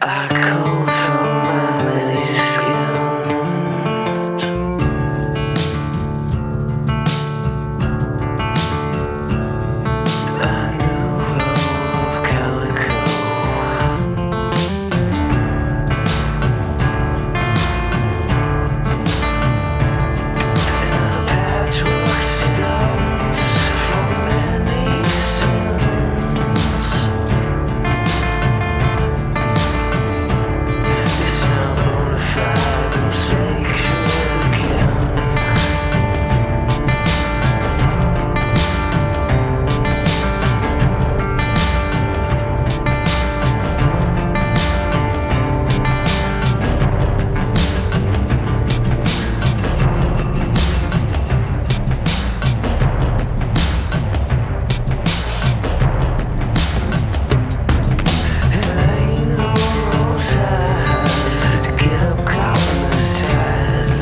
I come from my many skins. A new row of calico. And a patchwork stones for many sins. It's now bona fide and sacred again. And ain't no roadside to get up copper's tide.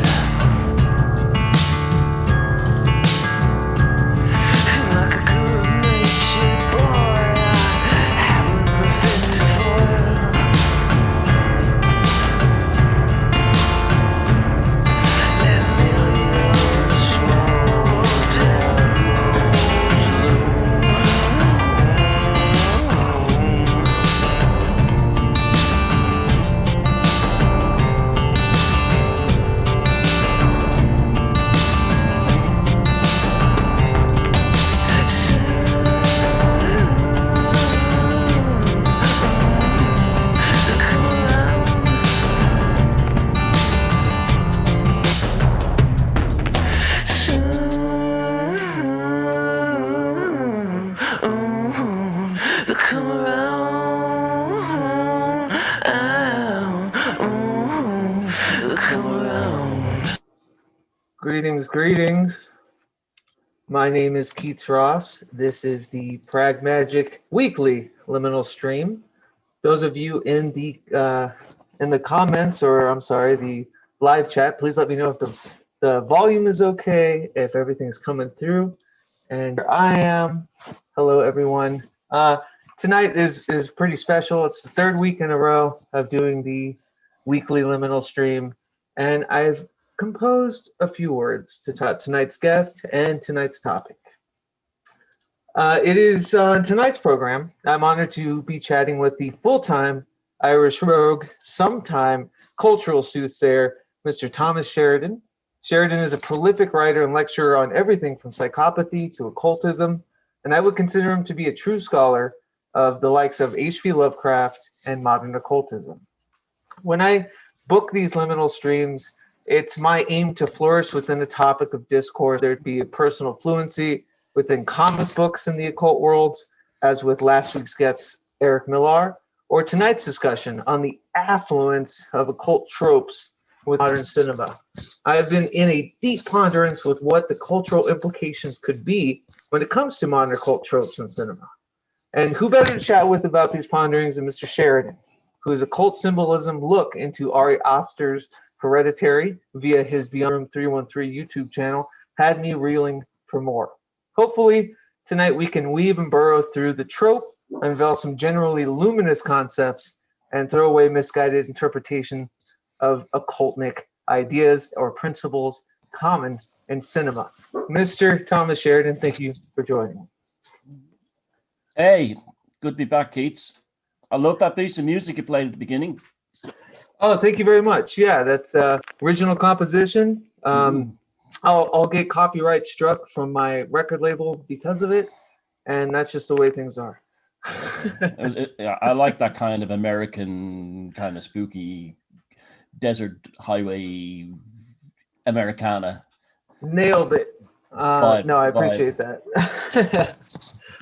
And like a good-natured boy, I haven't been fit to foil. And millions roll They'll come around. They'll come around. Greetings. My name is Keats Ross. This is the PRAGMAGICK weekly liminal stream. Those of you in the comments, or I'm sorry, the live chat, please let me know if the volume is okay, if everything's coming through. And here I am. Hello, everyone. Tonight is pretty special. It's the third week in a row of doing the weekly liminal stream, and I've composed a few words to talk tonight's guest and tonight's topic. It is tonight's program. I'm honored to be chatting with the full-time Irish rogue, sometime cultural soothsayer, Mr. Thomas Sheridan. Sheridan is a prolific writer and lecturer on everything from psychopathy to occultism, and I would consider him to be a true scholar of the likes of H.P. Lovecraft and modern occultism. When I book these liminal streams, it's my aim to flourish within a topic of discourse. There'd be a personal fluency within comic books in the occult worlds, as with last week's guest, Eric Millar, or tonight's discussion on the affluence of occult tropes with modern cinema. I've been in a deep ponderance with what the cultural implications could be when it comes to modern occult tropes in cinema. And who better to chat with about these ponderings than Mr. Sheridan, whose occult symbolism look into Ari Aster's Hereditary via his Beyond Room 313 YouTube channel had me reeling for more. Hopefully, tonight we can weave and burrow through the trope, unveil some generally luminous concepts, and throw away misguided interpretation of occultic ideas or principles common in cinema. Mr. Thomas Sheridan, thank you for joining me. Hey, good to be back, Keats. I love that piece of music you played at the beginning. Oh, thank you very much. Yeah, that's original composition. I'll get copyright struck from my record label because of it, and that's just the way things are. I like that kind of American, kind of spooky desert highway Americana. Nailed it. No, I appreciate that.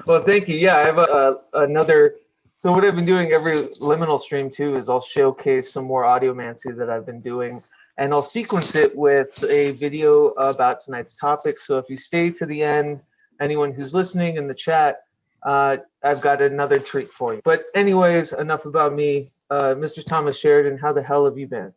Well, thank you. Yeah, I have another. So what I've been doing every liminal stream too is I'll showcase some more audiomancy that I've been doing, and I'll sequence it with a video about tonight's topic. So if you stay to the end, anyone who's listening in the chat, I've got another treat for you. But anyways, enough about me. Mr. Thomas Sheridan, how the hell have you been?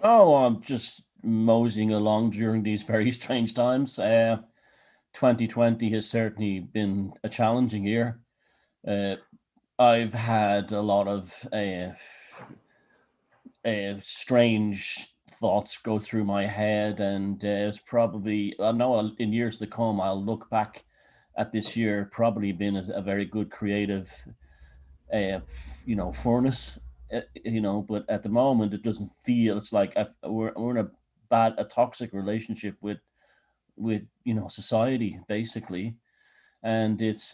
Oh, I'm just moseying along during these very strange times. 2020 has certainly been a challenging year. I've had a lot of strange thoughts go through my head, and it's probably, I know in years to come I'll look back at this year probably been a very good creative furnace, but at the moment it doesn't feel, it's like we're in a toxic relationship with society basically, and it's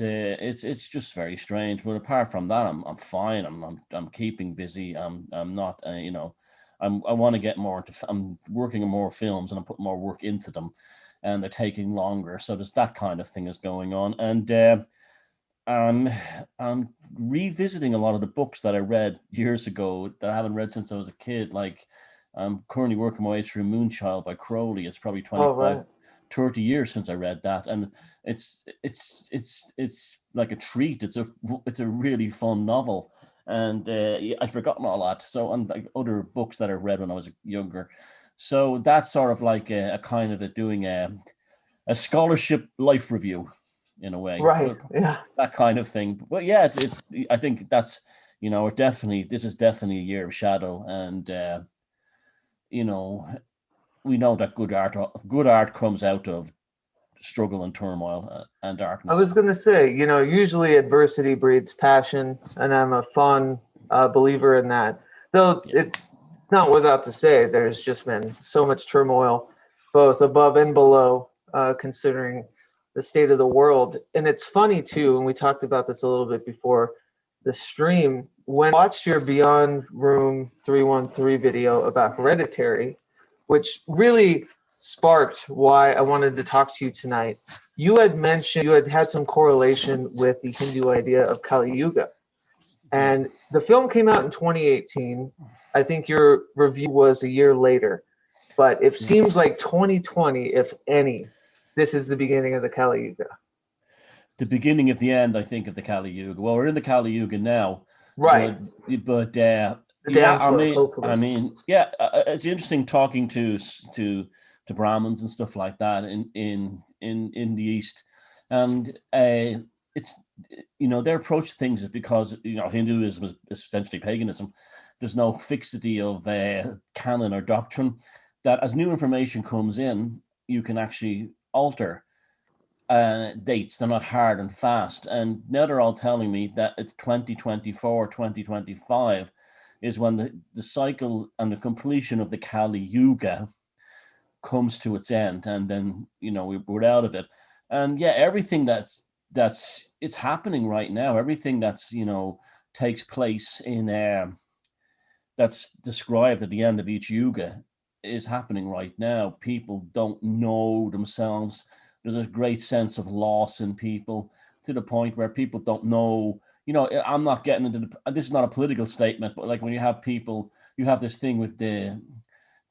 just very strange. But apart from that, I'm fine. I'm keeping busy. I'm not I want to get more into. I'm working on more films and I'm putting more work into them, and they're taking longer. So there's that kind of thing is going on, and I'm revisiting a lot of the books that I read years ago that I haven't read since I was a kid. Like I'm currently working my way through Moonchild by Crowley. It's probably Oh, 25, right. 30 years since I read that, and it's like a treat. It's a really fun novel, and I've forgotten all that. So unlike other books that I read when I was younger, so that's sort of like a kind of doing a scholarship life review in a way, Right. but Yeah. that kind of thing. But yeah, it's I think that's it definitely, this is definitely a year of shadow, and you know we know that good art comes out of struggle and turmoil and I darkness. was going to say, usually adversity breeds passion, and I'm a fond believer in that. Though Yeah. it's not without to say, there's just been so much turmoil, both above and below, considering the state of the world. And it's funny too, and we talked about this a little bit before the stream. When I watched your Beyond Room 313 video about Hereditary, which really sparked why I wanted to talk to you tonight. You had mentioned you had some correlation with the Hindu idea of Kali Yuga. Yeah. And the film came out in 2018. I think your review was a year later. But it Yeah. seems like 2020, if any, this is the beginning of the Kali Yuga. The beginning of the end, I think, of the Kali Yuga. Well, we're in the Kali Yuga now, Right. but The yeah, downslope, hopefully. yeah, it's interesting talking to Brahmins and stuff like that in the East, and it's their approach to things is because Hinduism is essentially paganism. There's no fixity of canon or doctrine. That as new information comes in, you can actually alter dates. They're not hard and fast. And now they're all telling me that it's 2024, 2025 is when the cycle and the completion of the Kali Yuga comes to its end. And then, we're out of it. And yeah, everything that's it's happening right now. Everything that's, takes place in that's described at the end of each yuga is happening right now. People don't know themselves. There's a great sense of loss in people to the point where people don't know. I'm not getting into this is not a political statement, but like when you have people, you have this thing with the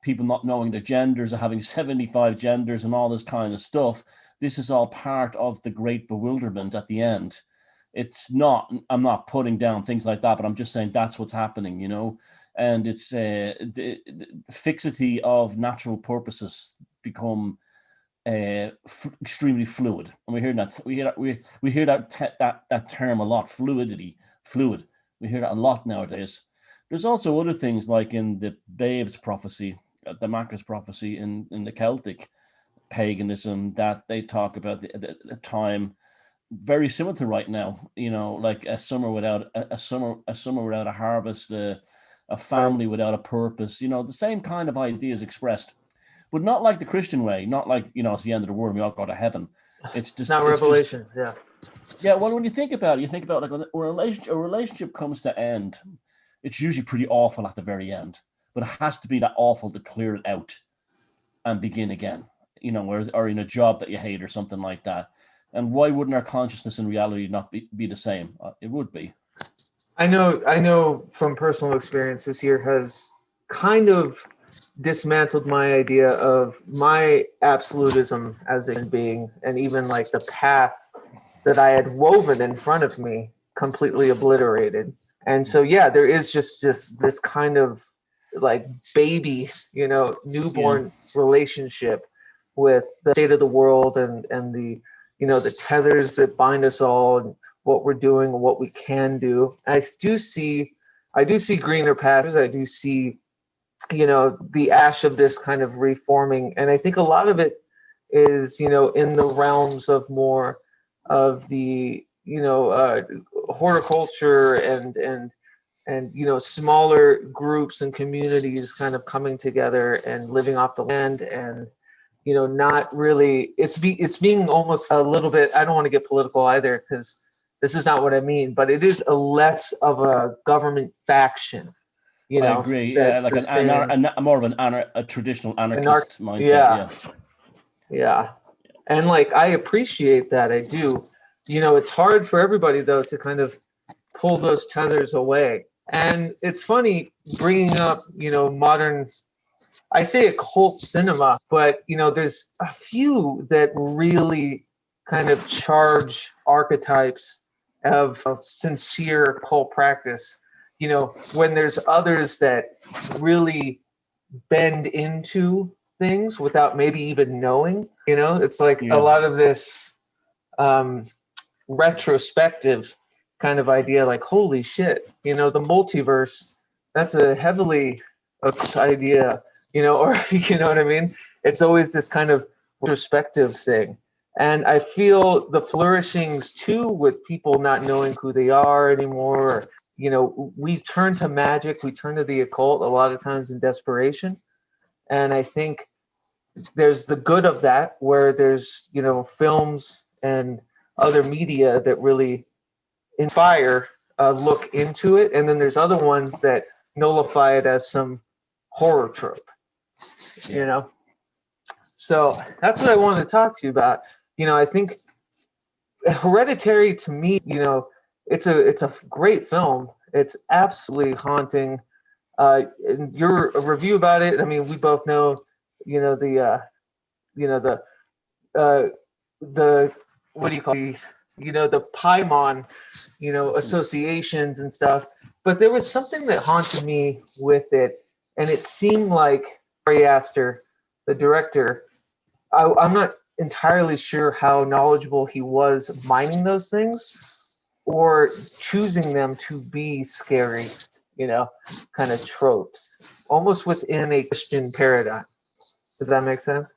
people not knowing their genders or having 75 genders and all this kind of stuff. This is all part of the great bewilderment at the end. It's not, I'm not putting down things like that, but I'm just saying that's what's happening, and it's the fixity of natural purposes become extremely fluid, and we hear that term a lot, fluid. We hear that a lot nowadays. There's also other things like in the Babe's prophecy, the Macca's prophecy in the Celtic paganism, that they talk about the time very similar to right now, like a summer without a summer without a harvest, a Right. family without a purpose, the same kind of ideas expressed, but not like the Christian way, not like, it's the end of the world, we all go to heaven. It's not It's just, Revelation. Yeah. yeah, well, when you think about it, you think about like when a relationship comes to end, it's usually pretty awful at the very end, but it has to be that awful to clear it out and begin again, or in a job that you hate or something like that. And why wouldn't our consciousness and reality not be the same? It would be. I know from personal experience, this year has kind of dismantled my idea of my absolutism as a human being, and even like the path that I had woven in front of me completely obliterated. And so yeah, there is just this kind of like baby, Yeah. newborn relationship with the state of the world, and the the tethers that bind us all, and what we're doing, what we can do. I do see greener pastures. I do see, the ash of this kind of reforming, and I think a lot of it is, in the realms of more of the, horticulture and smaller groups and communities kind of coming together and living off the land, and not really, it's being almost a little bit, I don't want to get political either, because this is not what I mean, but it is a less of a government faction, I agree. Yeah, that's like more of a traditional anarchist mindset. yeah, yeah. And like, I appreciate that, I do. It's hard for everybody though to kind of pull those tethers away. And it's funny bringing up, modern, I say occult cinema, but there's a few that really kind of charge archetypes of sincere occult practice. When there's others that really bend into things without maybe even knowing. It's like a Yeah. lot of this um, retrospective kind of idea, like, holy shit, the multiverse, that's a heavily idea, or you know what I mean? It's always this kind of retrospective thing. And I feel the flourishings too, with people not knowing who they are anymore. We turn to magic, we turn to the occult a lot of times in desperation. And I think there's the good of that, where there's, films and other media that really inspire look into it, and then there's other ones that nullify it as some horror trope. So that's what I wanted to talk to you about. I think Hereditary, to me, it's a great film. It's absolutely haunting. And your review about it, I mean, we both know, the the what do you call it? The Paimon, associations and stuff. But there was something that haunted me with it, and it seemed like Ari Aster, the director, I'm not entirely sure how knowledgeable he was mining those things or choosing them to be scary, kind of tropes, almost within a Christian paradigm. Does that make sense?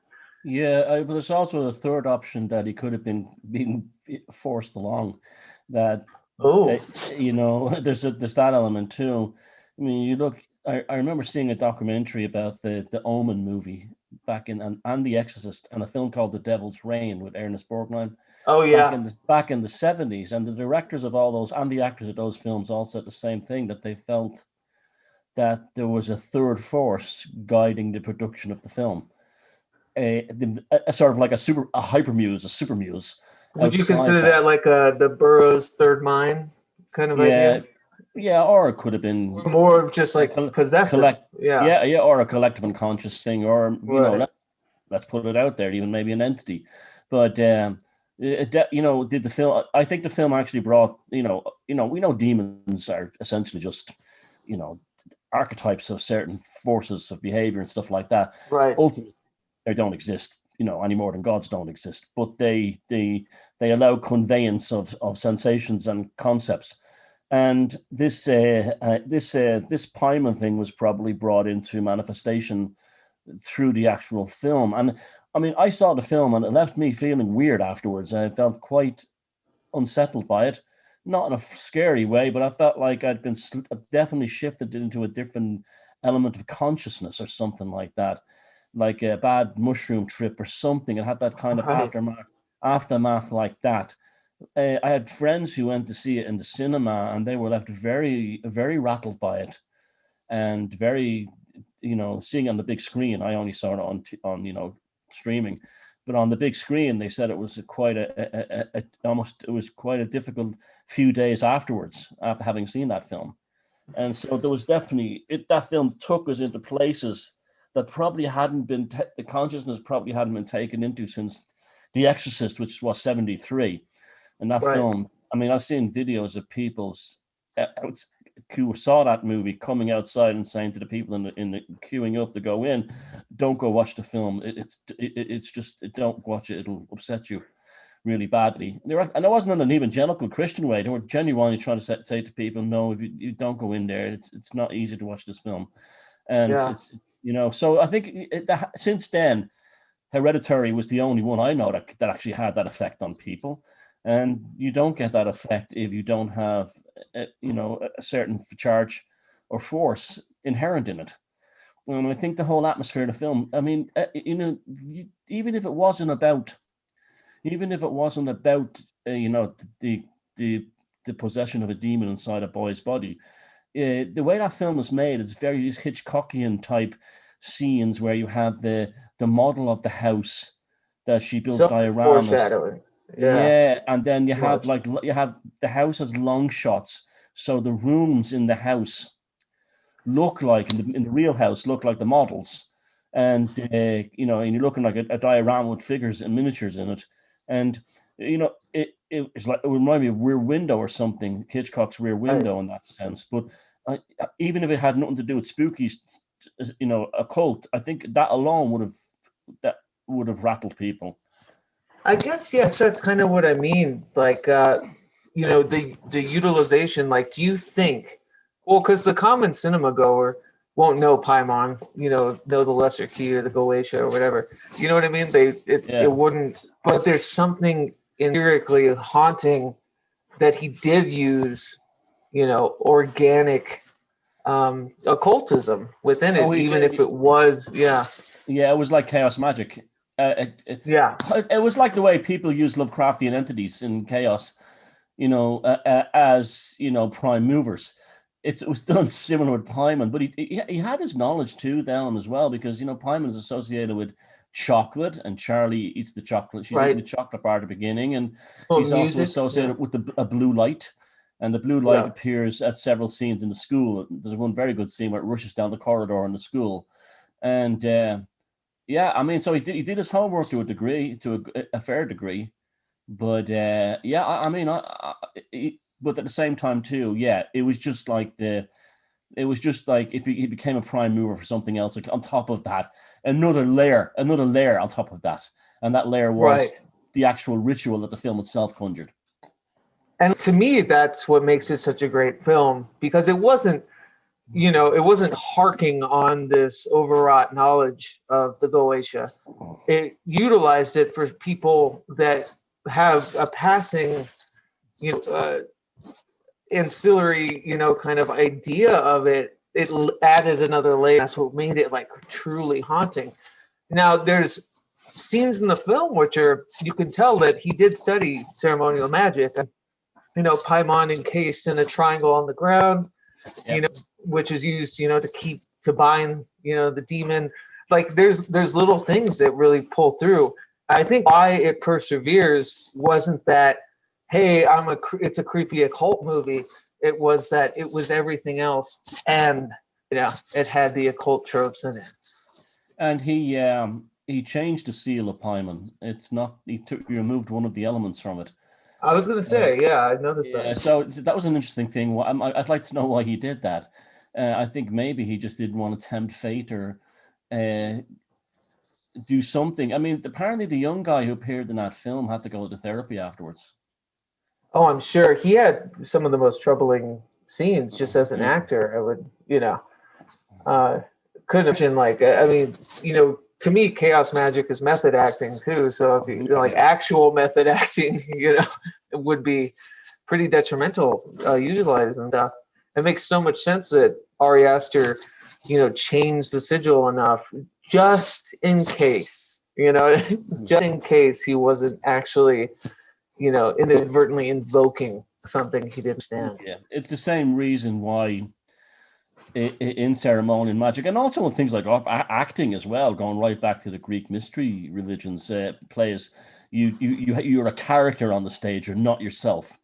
Yeah, but there's also a third option that he could have been being forced along. That Oh, there's that element too. I mean, you look. I remember seeing a documentary about the Omen movie back in and The Exorcist, and a film called The Devil's Reign with Ernest Borgnine oh yeah, back in the 70s, and the directors of all those and the actors of those films all said the same thing, that they felt that there was a third force guiding the production of the film. A sort of like a hypermuse, a super muse. Would you Outside consider that, that like the Burroughs third mind kind of yeah, idea? yeah, or it could have been Or more of just like possessive? Yeah, yeah, or a collective unconscious thing, or right. let's put it out there, even maybe an entity. But did the film? I think the film actually brought, we know demons are essentially just, archetypes of certain forces of behavior and stuff like that. Right. Ultimately, they don't exist, any more than gods don't exist. But they allow conveyance of sensations and concepts. And this Paimon thing was probably brought into manifestation through the actual film. And I mean, I saw the film and it left me feeling weird afterwards. I felt quite unsettled by it, not in a scary way, but I felt like I'd been definitely shifted into a different element of consciousness or something like that, like a bad mushroom trip or something. It had that kind of Right. aftermath like that. I had friends who went to see it in the cinema, and they were left very, very rattled by it, and very, seeing on the big screen. I only saw it on streaming, but on the big screen, they said it was quite it was quite a difficult few days afterwards after having seen that film. And so there was definitely that film took us into places that probably hadn't been the consciousness probably hadn't been taken into since The Exorcist, which was 73. And that Right. film, I mean, I've seen videos of people's who saw that movie coming outside and saying to the people in the queuing up to go in, "Don't go watch the film. It's just don't watch it. It'll upset you." really badly. And it wasn't in an evangelical Christian way. They were genuinely trying to say to people, no, if you don't go in there, it's not easy to watch this film. And it's so I think since then, Hereditary was the only one I know that actually had that effect on people. And you don't get that effect if you don't have, a certain charge or force inherent in it. And I think the whole atmosphere of the film, I mean, even if it wasn't about, the possession of a demon inside a boy's body, the way that film is made is very Hitchcockian type scenes where you have the model of the house that she builds dioramas. Foreshadowing. Yeah, and then you have the house has long shots, so the rooms in the house look like in the real house look like the models, and and you're looking like a diorama with figures and miniatures in it, and it's like, it would remind me of Rear Window or something, Hitchcock's Rear Window in that sense. But even if it had nothing to do with spooky, occult, I think that alone would have rattled people. I guess, yes, that's kind of what I mean. Like, the utilization, like, do you think, well, because the common cinema goer won't know Paimon, know the Lesser Key or the Goetia or whatever. You know what I mean? It wouldn't, but there's something empirically haunting that he did use, organic occultism within it, even if it was, it was like chaos magic. It was like the way people use Lovecraftian entities in chaos, as prime movers. It was done similar with Paimon, but he had his knowledge too down as well, because Paimon is associated with chocolate, and Charlie eats the chocolate. She's eating the chocolate bar at the beginning, and he's also associated with a blue light, and the blue light appears at several scenes in the school. There's one very good scene where it rushes down the corridor in the school, and I mean, so he did his homework to a degree, to a fair degree, but but at the same time too, it was just like if he became a prime mover for something else, like on top of that, another layer on top of that, and that layer was the actual ritual that the film itself conjured. And to me, that's what makes it such a great film, because it wasn't harking on this overwrought knowledge of the Goetia. It utilized it for people that have a passing, ancillary, kind of idea of it. It added another layer. That's what made it like truly haunting. Now, there's scenes in the film which you can tell that he did study ceremonial magic. Paimon encased in a triangle on the ground, which is used, to bind, the demon. Like there's little things that really pull through. I think why it perseveres wasn't that, hey, it's a creepy occult movie. It was that it was everything else, and it had the occult tropes in it. And he changed the seal of Paimon. It's not, he removed one of the elements from it. I was going to say, I noticed that. So that was an interesting thing. I'd like to know why he did that. I think maybe he just didn't want to tempt fate or do something. I mean, apparently the young guy who appeared in that film had to go to therapy afterwards. Oh, I'm sure. He had some of the most troubling scenes just as an actor. I would, couldn't imagine, like, I mean, to me, chaos magic is method acting too. So if you like actual method acting, it would be pretty detrimental utilizing stuff. It makes so much sense that Ari Aster, changed the sigil enough just in case, just in case he wasn't actually, inadvertently invoking something he didn't stand. Yeah, it's the same reason why in ceremonial magic, and also in things like acting as well, going right back to the Greek mystery religions, plays you're a character on the stage, you're not yourself,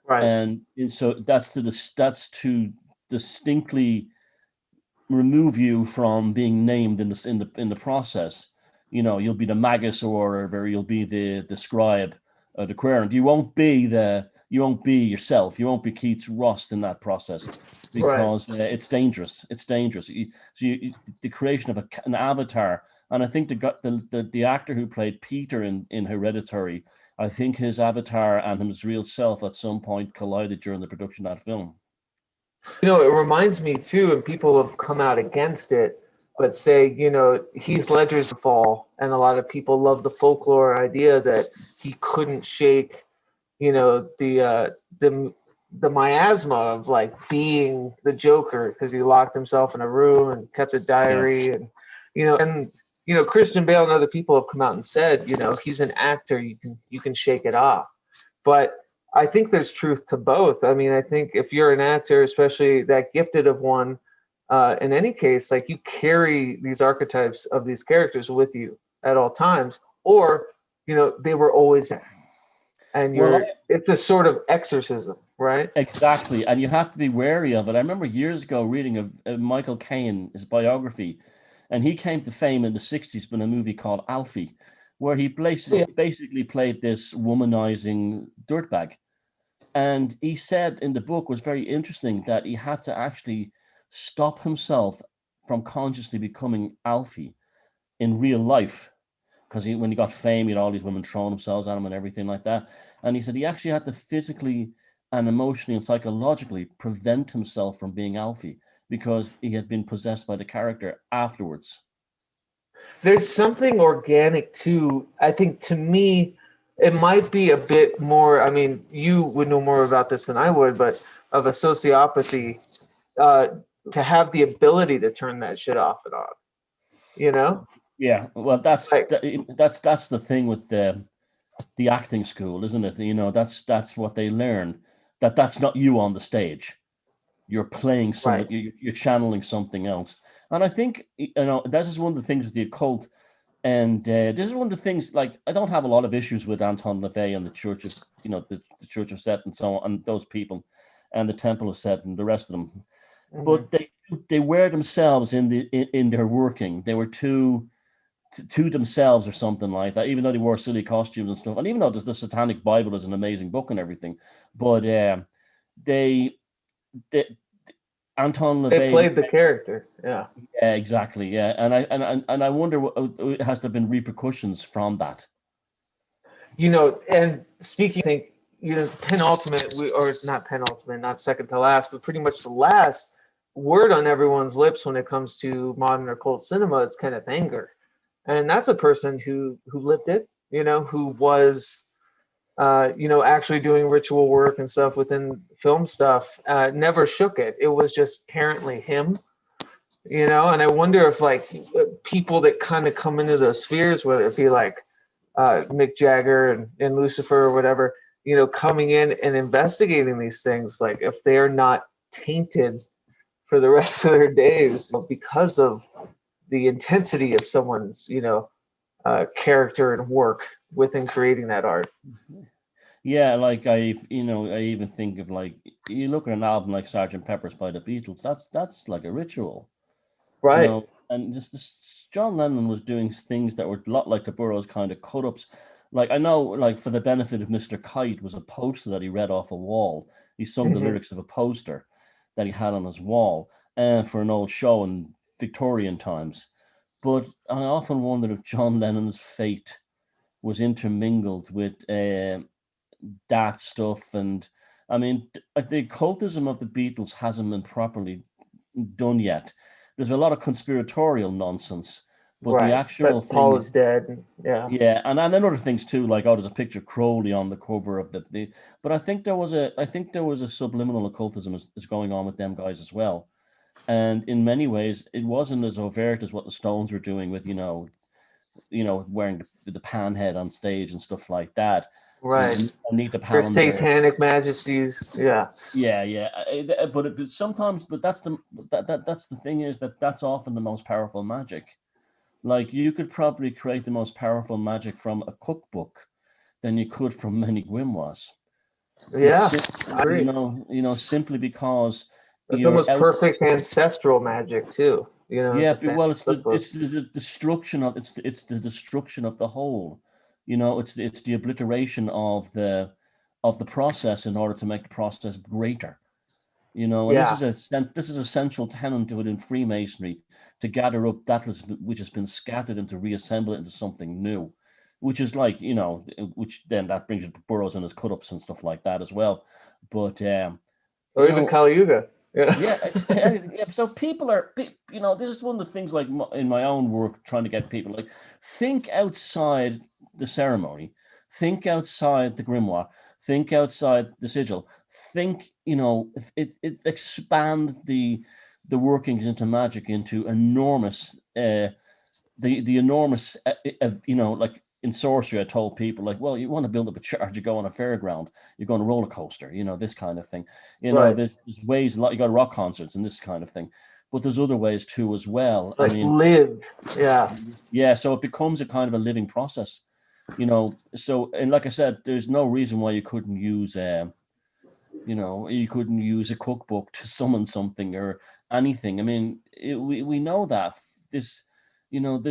right? And so that's to distinctly remove you from being named in the process. You'll be the magus, or you'll be the scribe, the querent. You won't be yourself. You won't be Keats Ross in that process, because it's dangerous. It's dangerous. The creation of an avatar And I think the actor who played Peter in Hereditary, I think his avatar and his real self at some point collided during the production of that film. You know, it reminds me too, and people have come out against it, but say, you know, Heath Ledger's fall, and a lot of people love the folklore idea that he couldn't shake, you know, the miasma of like being the Joker because he locked himself in a room and kept a diary, and you know, Christian Bale and other people have come out and said, you know, he's an actor, you can shake it off. But I think there's truth to both. I mean, I think if you're an actor, especially that gifted of one, in any case, like you carry these archetypes of these characters with you at all times, or you know, they were always there, and it's a sort of exorcism, right? Exactly, and you have to be wary of it. I remember years ago reading a Michael Caine, his biography, and he came to fame in the 60s in a movie called Alfie, where he basically played this womanizing dirtbag. And he said in the book was very interesting that he had to actually stop himself from consciously becoming Alfie in real life. Because when he got fame, he had all these women throwing themselves at him and everything like that. And he said he actually had to physically and emotionally and psychologically prevent himself from being Alfie because he had been possessed by the character afterwards. There's something organic too. I think to me, it might be a bit more. I mean, you would know more about this than I would, but of a sociopathy, to have the ability to turn that shit off and on. You know? Yeah, well, that's Like, that's the thing with the acting school, isn't it? You know, that's what they learn. That's not you on the stage. You're playing right. somebody. You're channeling something else. And I think you know this is one of the things with the occult. And this is one of the things. Like I don't have a lot of issues with Anton LaVey and the Church of the Church of Set and so on, and those people, and the Temple of Set and the rest of them. Mhm. But they were themselves in their working. They were too to themselves or something like that, even though they wore silly costumes and stuff. And even though the Satanic Bible is an amazing book and everything, but they, they Anton They LaVey, played the character. Yeah. yeah, exactly, yeah. And I wonder has there been repercussions from that? You know, and speaking, I think, you know, penultimate, or not penultimate, not second to last, but pretty much the last word on everyone's lips when it comes to modern occult cinema is Kenneth Anger. And that's a person who lived it, you know, who was, you know, actually doing ritual work and stuff within film stuff, never shook it. It was just apparently him, you know. And I wonder if like people that kind of come into those spheres, whether it be like Mick Jagger and Lucifer or whatever, you know, coming in and investigating these things, like if they're not tainted for the rest of their days because of the intensity of someone's, you know, character and work within creating that art. Yeah, like I even think of like you look at an album like Sergeant Pepper's by the Beatles. That's like a ritual, you Right. know. And just John Lennon was doing things that were a lot like the Burroughs kind of cut-ups. Like I know, like for the benefit of Mr. Kite, was a poster that he read off a wall. He sung the Mm-hmm. lyrics of a poster that he had on his wall for an old show in Victorian times. But I often wondered if John Lennon's fate was intermingled with that stuff. And I mean, the occultism of the Beatles hasn't been properly done yet. There's a lot of conspiratorial nonsense, but the Right. actual But Paul thing, is dead. Yeah. yeah, and then other things too, like there's a picture of Crowley on the cover of the. But I think there was a subliminal occultism is going on with them guys as well, and in many ways it wasn't as overt as what the Stones were doing with wearing the pan head on stage and stuff like that. Right. Anita Their Pallinder. satanic majesties. Yeah. Yeah, yeah. But sometimes, but that's the thing is that's often the most powerful magic. Like you could probably create the most powerful magic from a cookbook than you could from many grimoires. But Yeah. I agree. simply because It's you're almost out. perfect ancestral magic too. You know, it's Yeah, a well, fancy cookbook. it's the destruction of it's the destruction of the whole. You know, it's the obliteration of the process in order to make the process greater. You know, and Yeah. this is a central tenet within Freemasonry, to gather up that which has been scattered and to reassemble it into something new, which is like, you know, which then that brings you to Burroughs and his cut-ups and stuff like that as well. But Or you even know, Kali Yuga. Yeah. yeah, yeah. So people are, you know, this is one of the things, like in my own work, trying to get people like, think outside the ceremony, think outside the grimoire, think outside the sigil, think, you know, it expand the workings into magic into enormous, the enormous, you know, like in sorcery, I told people like, well, you want to build up a church, you go on a fairground, you go on a roller coaster, you know, this kind of thing. You know, Right. there's ways, a lot, you go to rock concerts and this kind of thing, but there's other ways too as well. I Like mean, live. Yeah. yeah, so it becomes a kind of a living process, you know. So, and like I said, there's no reason why you couldn't use, you know, you couldn't use a cookbook to summon something or anything. I mean, we know that this, you know,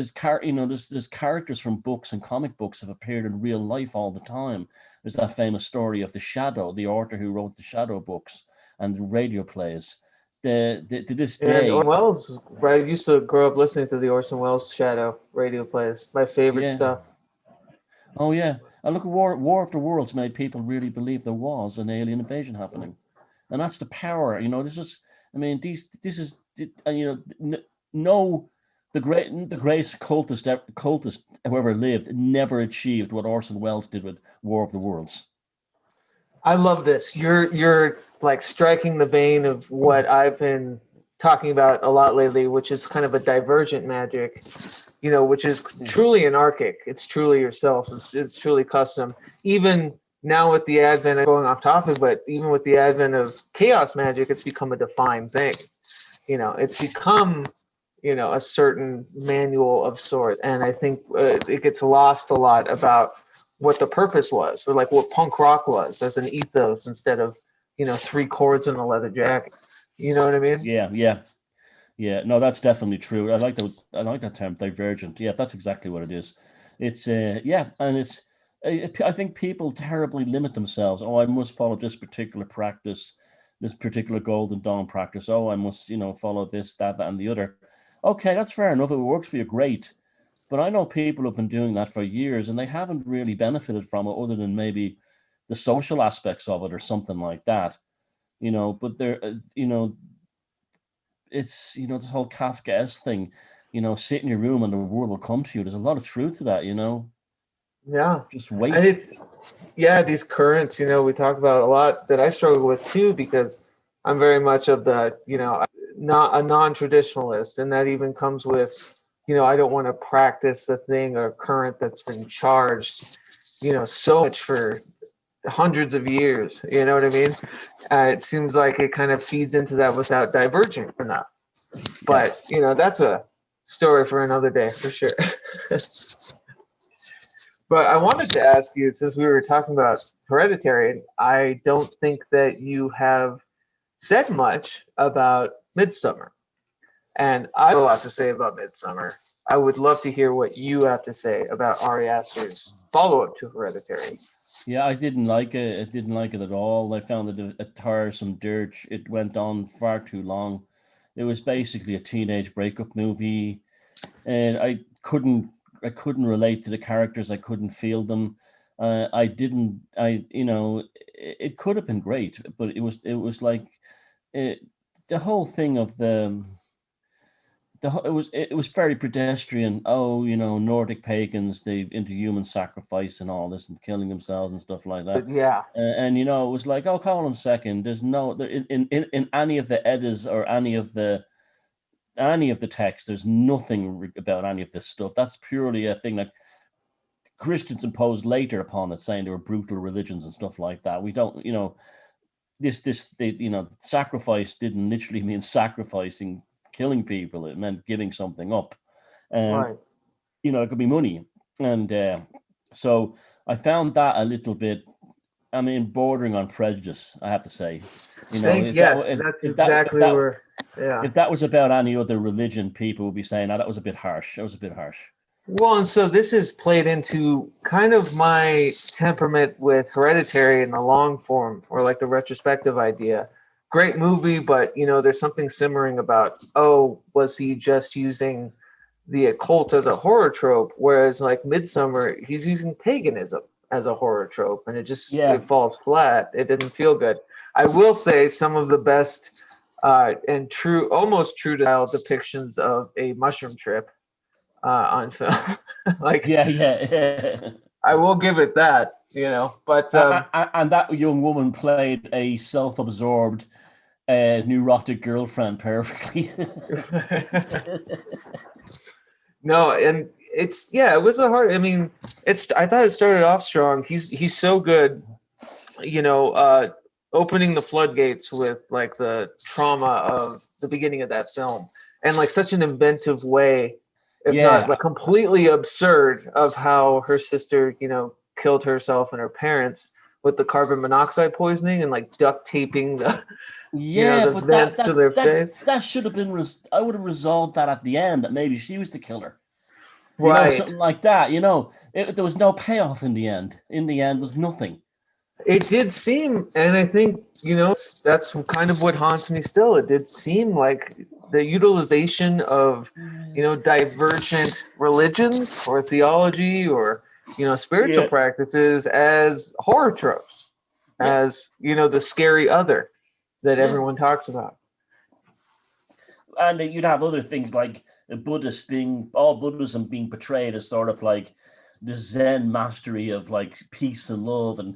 you know, there's characters from books and comic books have appeared in real life all the time. There's that famous story of the Shadow, the author who wrote the Shadow books and the radio plays. To this And day, Orson Welles, right? I used to grow up listening to the Orson Welles Shadow radio plays. My favorite yeah. stuff. Oh yeah, and look, War of the Worlds made people really believe there was an alien invasion happening, and that's the power. You know, this is. I mean, this is, and you know, no, the great cultist whoever lived never achieved what Orson Welles did with War of the Worlds. I love this. You're like striking the vein of what I've been talking about a lot lately, which is kind of a divergent magic, you know, which is truly anarchic. It's truly yourself. It's truly custom. Even now with the advent of going off topic, but even with the advent of chaos magic, it's become a defined thing. You know, it's become, you know, a certain manual of sorts, and I think it gets lost a lot about what the purpose was, or like what punk rock was as an ethos instead of, you know, three chords and a leather jacket. You know what I mean? Yeah, yeah, yeah. No, that's definitely true. I like that term, divergent. Yeah, that's exactly what it is. It's yeah, and it's. I think people terribly limit themselves. Oh, I must follow this particular practice, this particular Golden Dawn practice. Oh, I must, you know, follow this, that, and the other. Okay, that's fair enough. If it works for you, great. But I know people have been doing that for years and they haven't really benefited from it other than maybe the social aspects of it or something like that. You know, but they're, you know, it's, you know, this whole Kafkaesque thing, you know, sit in your room and the world will come to you. There's a lot of truth to that, you know. Yeah. Just And wait. it's, yeah, these currents, you know, we talk about a lot that I struggle with too, because I'm very much of the, you know, not a non-traditionalist, and that even comes with, you know, I don't want to practice the thing or current that's been charged, you know, so much for hundreds of years. You know what I mean? It seems like it kind of feeds into that without diverging enough. Yeah. But you know, that's a story for another day for sure. But I wanted to ask you, since we were talking about Hereditary, I don't think that you have said much about Midsummer. And I have a lot to say about Midsummer. I would love to hear what you have to say about Ari Aster's follow-up to Hereditary. Yeah, I didn't like it. I didn't like it at all. I found it a tiresome dirge. It went on far too long. It was basically a teenage breakup movie, and I couldn't relate to the characters. I couldn't feel them. I didn't. You know, it could have been great, but it was like it, the whole thing of it was very pedestrian. Oh, you know, Nordic pagans, they into human sacrifice and all this and killing themselves and stuff like that. But yeah, And you know, it was like, oh, hold on a second. There's no there in any of the eddas or any of the text. There's nothing about any of this stuff. That's purely a thing that Christians imposed later upon us, saying they were brutal religions and stuff like that. We don't, you know, you know, sacrifice didn't literally mean sacrificing, killing people. It meant giving something up, and right. you know, it could be money. And so I found that a little bit. I mean, bordering on prejudice, I have to say. You know, Think yes, that's exactly where. Yeah. if that was about any other religion, people would be saying, "Oh, that was a bit harsh. That was a bit harsh." Well, and so this is played into kind of my temperament with Hereditary in the long form, or like the retrospective idea, great movie, but there's something simmering about, oh, was he just using the occult as a horror trope, whereas like Midsummer, he's using paganism as a horror trope, and Yeah. it falls flat. It didn't feel good. I will say some of the best and almost true to style depictions of a mushroom trip on film. Like, Yeah, yeah. I will give it that, but And that young woman played a self-absorbed, neurotic girlfriend perfectly. no, and it was a hard. I mean, I thought it started off strong. He's so good, opening the floodgates with like the trauma of the beginning of that film, and like such an inventive way, if not Yeah, like completely absurd, of how her sister, killed herself and her parents with the carbon monoxide poisoning and like duct taping the, yeah, the but vents to their face. that should have been. I would have resolved that at the end, that maybe she was the killer. Right. Something like that. There was no payoff in the end. In the end, was nothing. It did seem, and I think, that's kind of what haunts me still. It did seem like the utilization of, divergent religions or theology or, spiritual Yeah, practices as horror tropes, yeah, as, the scary other that yeah. everyone talks about. And you'd have other things like Buddhism being portrayed as sort of like the Zen mastery of like peace and love and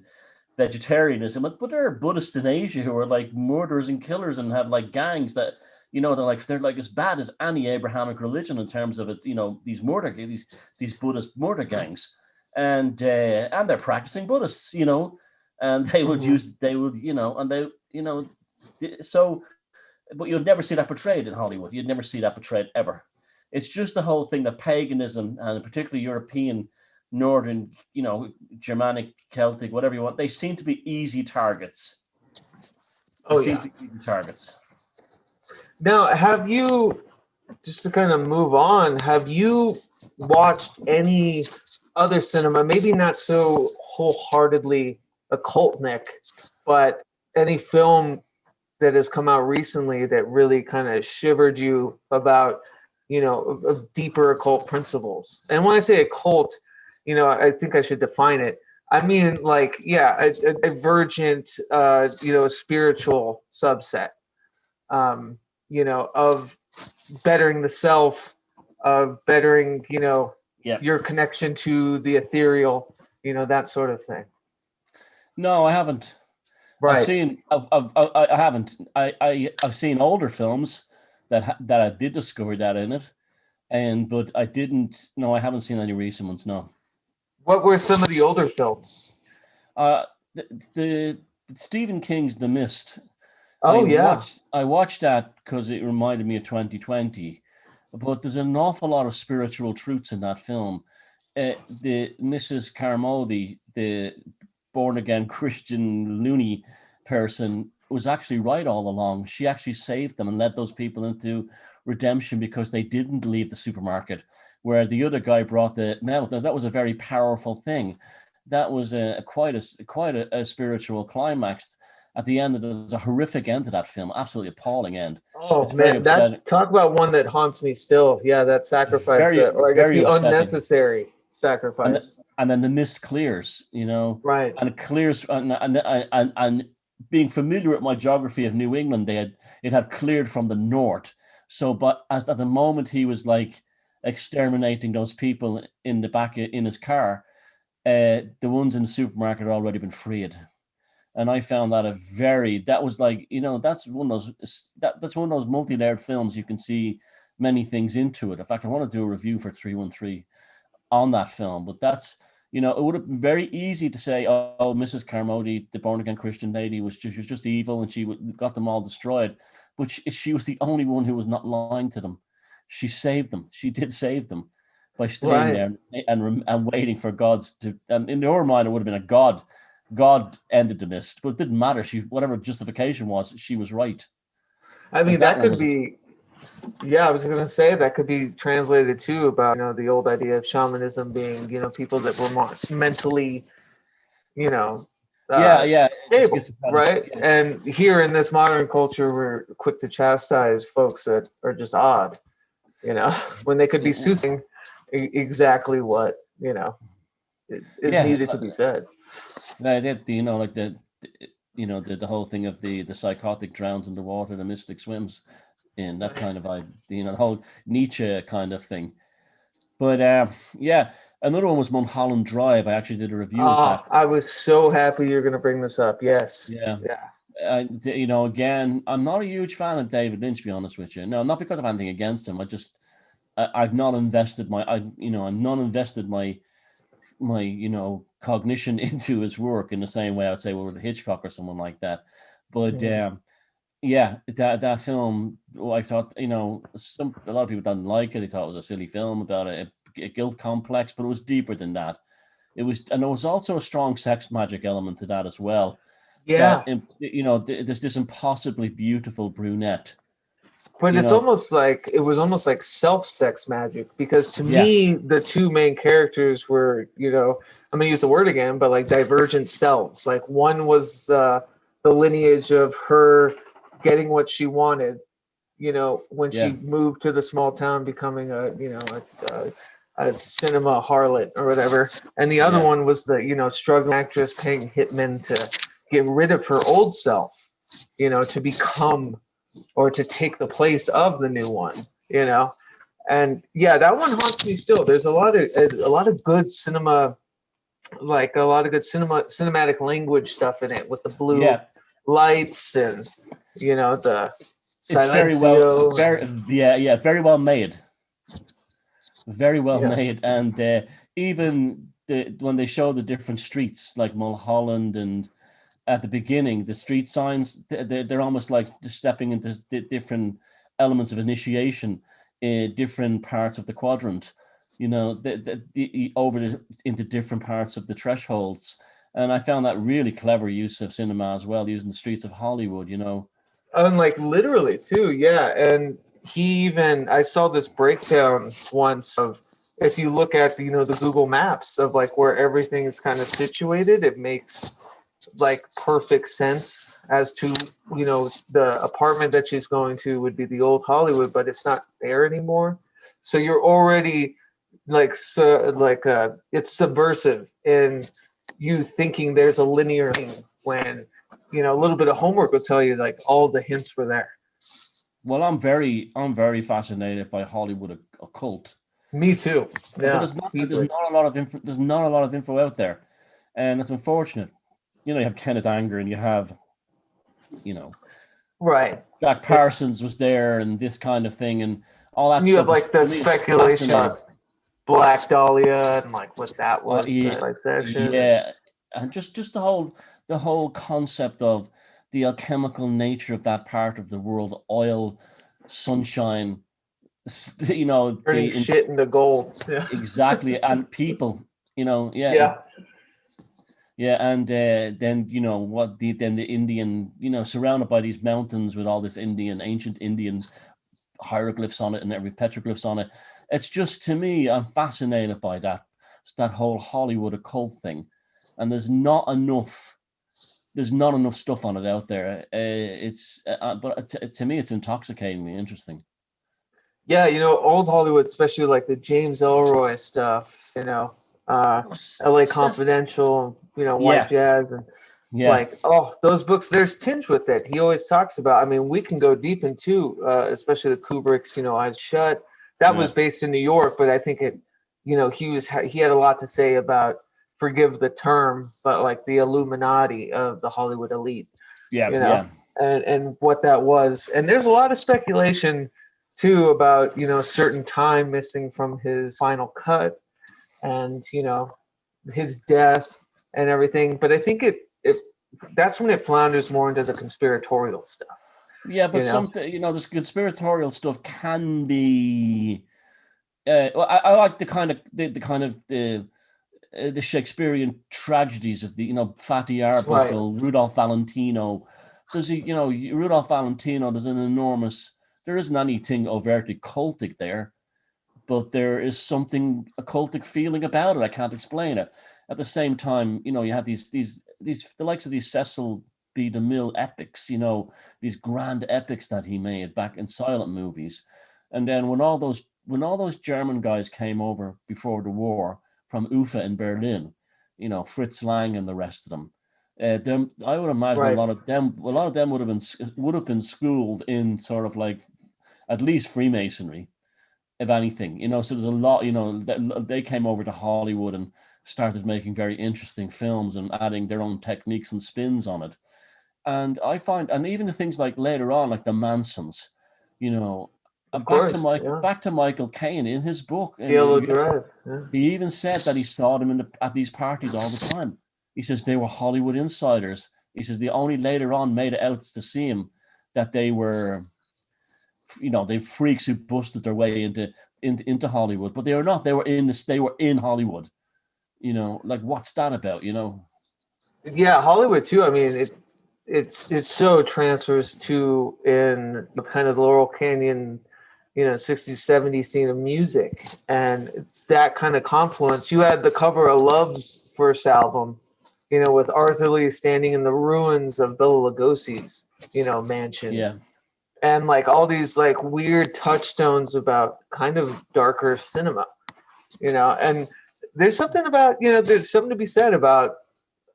vegetarianism. But there are Buddhists in Asia who are like murderers and killers and have like gangs that, they're like as bad as any Abrahamic religion in terms of it. These Buddhist murder gangs, and they're practicing Buddhists. And Mhm. so. But you'd never see that portrayed in Hollywood. You'd never see that portrayed ever. It's just the whole thing that paganism, and particularly European, Northern, Germanic, Celtic, whatever you want, they seem to be easy targets. They Oh, seem yeah. to be easy targets. Now, have you, just to kind of move on, have you watched any other cinema, maybe not so wholeheartedly occultnik, but any film that has come out recently that really kind of shivered you about, of deeper occult principles? And when I say occult, I think I should define it. I mean, like, yeah, a divergent, a spiritual subset, of bettering the self, of bettering, Yeah. your connection to the ethereal, that sort of thing. No, I haven't. Right. I haven't. I've seen older films that I did discover that in it, but I didn't. No, I haven't seen any recent ones. No. What were some of the older films? Uh, the Stephen King's The Mist. Oh, yeah. I watched that because it reminded me of 2020, but there's an awful lot of spiritual truths in that film. The Mrs. Carmody, the born again Christian loony person, was actually right all along. She actually saved them and led those people into redemption because they didn't leave the supermarket, where the other guy brought the mail. That was a very powerful thing. That was quite a spiritual climax. At the end, there's a horrific end to that film, absolutely appalling end. Oh, It's very man, that upsetting. talk about one that haunts me still. Yeah, that sacrifice, Very, or I guess very the upsetting. unnecessary And sacrifice. and then the mist clears, Right. and it clears, and being familiar with my geography of New England, it had cleared from the north. So, but as at the moment he was like exterminating those people in the back in his car, the ones in the supermarket had already been freed. And I found that was like, that's one of those multi-layered films. You can see many things into it. In fact, I want to do a review for 313 on that film, but that's, it would have been very easy to say, oh, Mrs. Carmody, the born again Christian lady, was just evil and she got them all destroyed. But she was the only one who was not lying to them. She saved them. She did save them by staying Right. there and waiting for God's to. And in her mind, it would have been a God. God ended the mist, but it didn't matter. Whatever justification was, she was right. I And mean, that that one could was be, yeah, I was going to say that could be translated too about, the old idea of shamanism being, people that were more mentally, you know, Yeah. stable, Schizophrenics. right? And here in this modern culture, we're quick to chastise folks that are just odd, when they could be Yeah. soothing exactly what, is Yeah, needed to be said. that like the whole thing of the psychotic drowns in the water, the mystic swims in that kind of vibe, the whole Nietzsche kind of thing. But yeah, another one was Mulholland Drive. I actually did a review of that. I was so happy you're going to bring this up. Yes. Yeah. Yeah. Again, I'm not a huge fan of David Lynch, to be honest with you. No, not because of anything against him. I've not invested I'm not invested my cognition into his work in the same way I'd say with Hitchcock or someone like that. But yeah, that film, I thought, a lot of people didn't like it. They thought it was a silly film about a guilt complex, but it was deeper than that. And there was also a strong sex magic element to that as well. Yeah. There's this impossibly beautiful brunette. But it was almost like self-sex magic, because to me the two main characters were, I'm gonna use the word again, but like divergent selves. Like one was the lineage of her getting what she wanted, when she moved to the small town, becoming a cinema harlot or whatever, and the other one was the struggling actress paying hitmen to get rid of her old self, to become or to take the place of the new one, and that one haunts me still. There's a lot of good cinema, like a lot of good cinematic language stuff in it, with the blue lights and the it's silencio. very well made, very well made. And even when they show the different streets like Mulholland, and at the beginning, the street signs, they're almost like just stepping into different elements of initiation in different parts of the quadrant, into different parts of the thresholds. And I found that really clever use of cinema as well, using the streets of Hollywood, And like literally too, and I saw this breakdown once of, if you look at the Google Maps of like where everything is kind of situated, it makes like perfect sense as to the apartment that she's going to would be the old Hollywood, but it's not there anymore. So you're already it's subversive in you thinking there's a linear thing, when a little bit of homework will tell you like all the hints were there. Well, I'm very fascinated by Hollywood occult. Me too. Yeah. But there's not a lot of info out there, and it's unfortunate. You have Kenneth Anger, and you have, right. Jack Parsons was there, and this kind of thing, and all that. You have like the speculation of Black Dahlia and like what that was. And just the whole concept of the alchemical nature of that part of the world, oil, sunshine, turning shit into gold. Yeah. Exactly, and people, and then the Indian, surrounded by these mountains with all this ancient Indian hieroglyphs on it and every petroglyphs on it. It's just, to me, I'm fascinated by that whole Hollywood occult thing, and there's not enough stuff on it out there. But to me, it's intoxicatingly interesting. Yeah, old Hollywood, especially like the James Ellroy stuff, LA Confidential, White Jazz, and like, those books, there's tinge with it. He always talks about, I mean, we can go deep into, especially the Kubrick's, Eyes Shut. That was based in New York, but I think he had a lot to say about, forgive the term, but like the Illuminati of the Hollywood elite. And what that was. And there's a lot of speculation too about, certain time missing from his final cut, and his death and everything. But I think that's when it flounders more into the conspiratorial stuff. Yeah, but this conspiratorial stuff can be. I like the kind of the Shakespearean tragedies of the Fatty Arbuckle, Rudolph Valentino. Rudolph Valentino. There isn't anything overtly cultic there, but there is something occultic feeling about it. I can't explain it. at the same time, you know, you had these the likes of these Cecil B. DeMille epics, you know, these grand epics that he made back in silent movies. And then when all those German guys came over before the war from Ufa in Berlin, you know, Fritz Lang and the rest of them, I would imagine Right. a lot of them would have been schooled in sort of like at least Freemasonry, if anything, you know. So there's a lot, you know, they came over to Hollywood and started making very interesting films and adding their own techniques and spins on it. And I find, and even the things like later on, like the Mansons, you know, Of and course. Yeah. back to Michael Caine in his book, and Yellow Drive. Yeah. he even said that he saw them at these parties all the time. He says they were Hollywood insiders. He says they only later on made it out to see him that they were, you know, they freaks who busted their way into Hollywood, but they were not. They were in this. They were in Hollywood. You know, like what's that about? You know. Yeah, Hollywood too. I mean, it's so transfers to in the kind of Laurel Canyon, you know, 60s, 70s scene of music, and that kind of confluence. You had the cover of Love's first album, you know, with Arthur Lee standing in the ruins of Bela Lugosi's, you know, mansion. Yeah. And like all these like weird touchstones about kind of darker cinema, you know. And there's something about, you know, there's something to be said about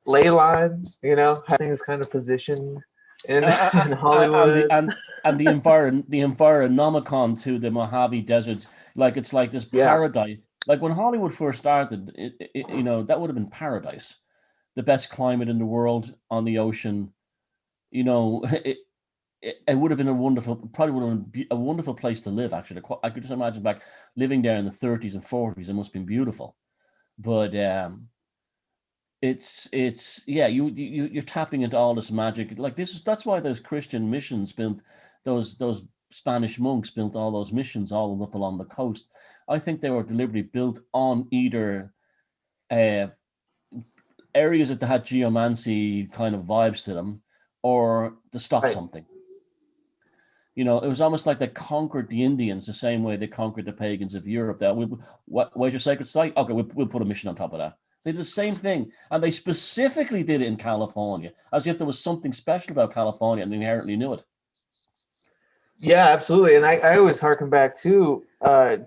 ley lines, you know, how things kind of positioned in Hollywood. And the environomicon to the Mojave Desert, like it's like this Yeah, paradise. Like when Hollywood first started, you know, that would have been paradise, the best climate in the world on the ocean. You know, it would have been probably would have been a wonderful place to live. Actually, I could just imagine back living there in the 30s and 40s. It must have been beautiful, but it's yeah, you're tapping into all this magic. Like that's why those Christian missions built, those Spanish monks built all those missions all up along the coast. I think they were deliberately built on either areas that had geomancy kind of vibes to them, or to stop right. something. You know, it was almost like they conquered the Indians the same way they conquered the pagans of Europe. That where's your sacred site? Okay, we'll put a mission on top of that. They did the same thing, and they specifically did it in California, as if there was something special about California, and they inherently knew it. Yeah, absolutely. And I always harken back to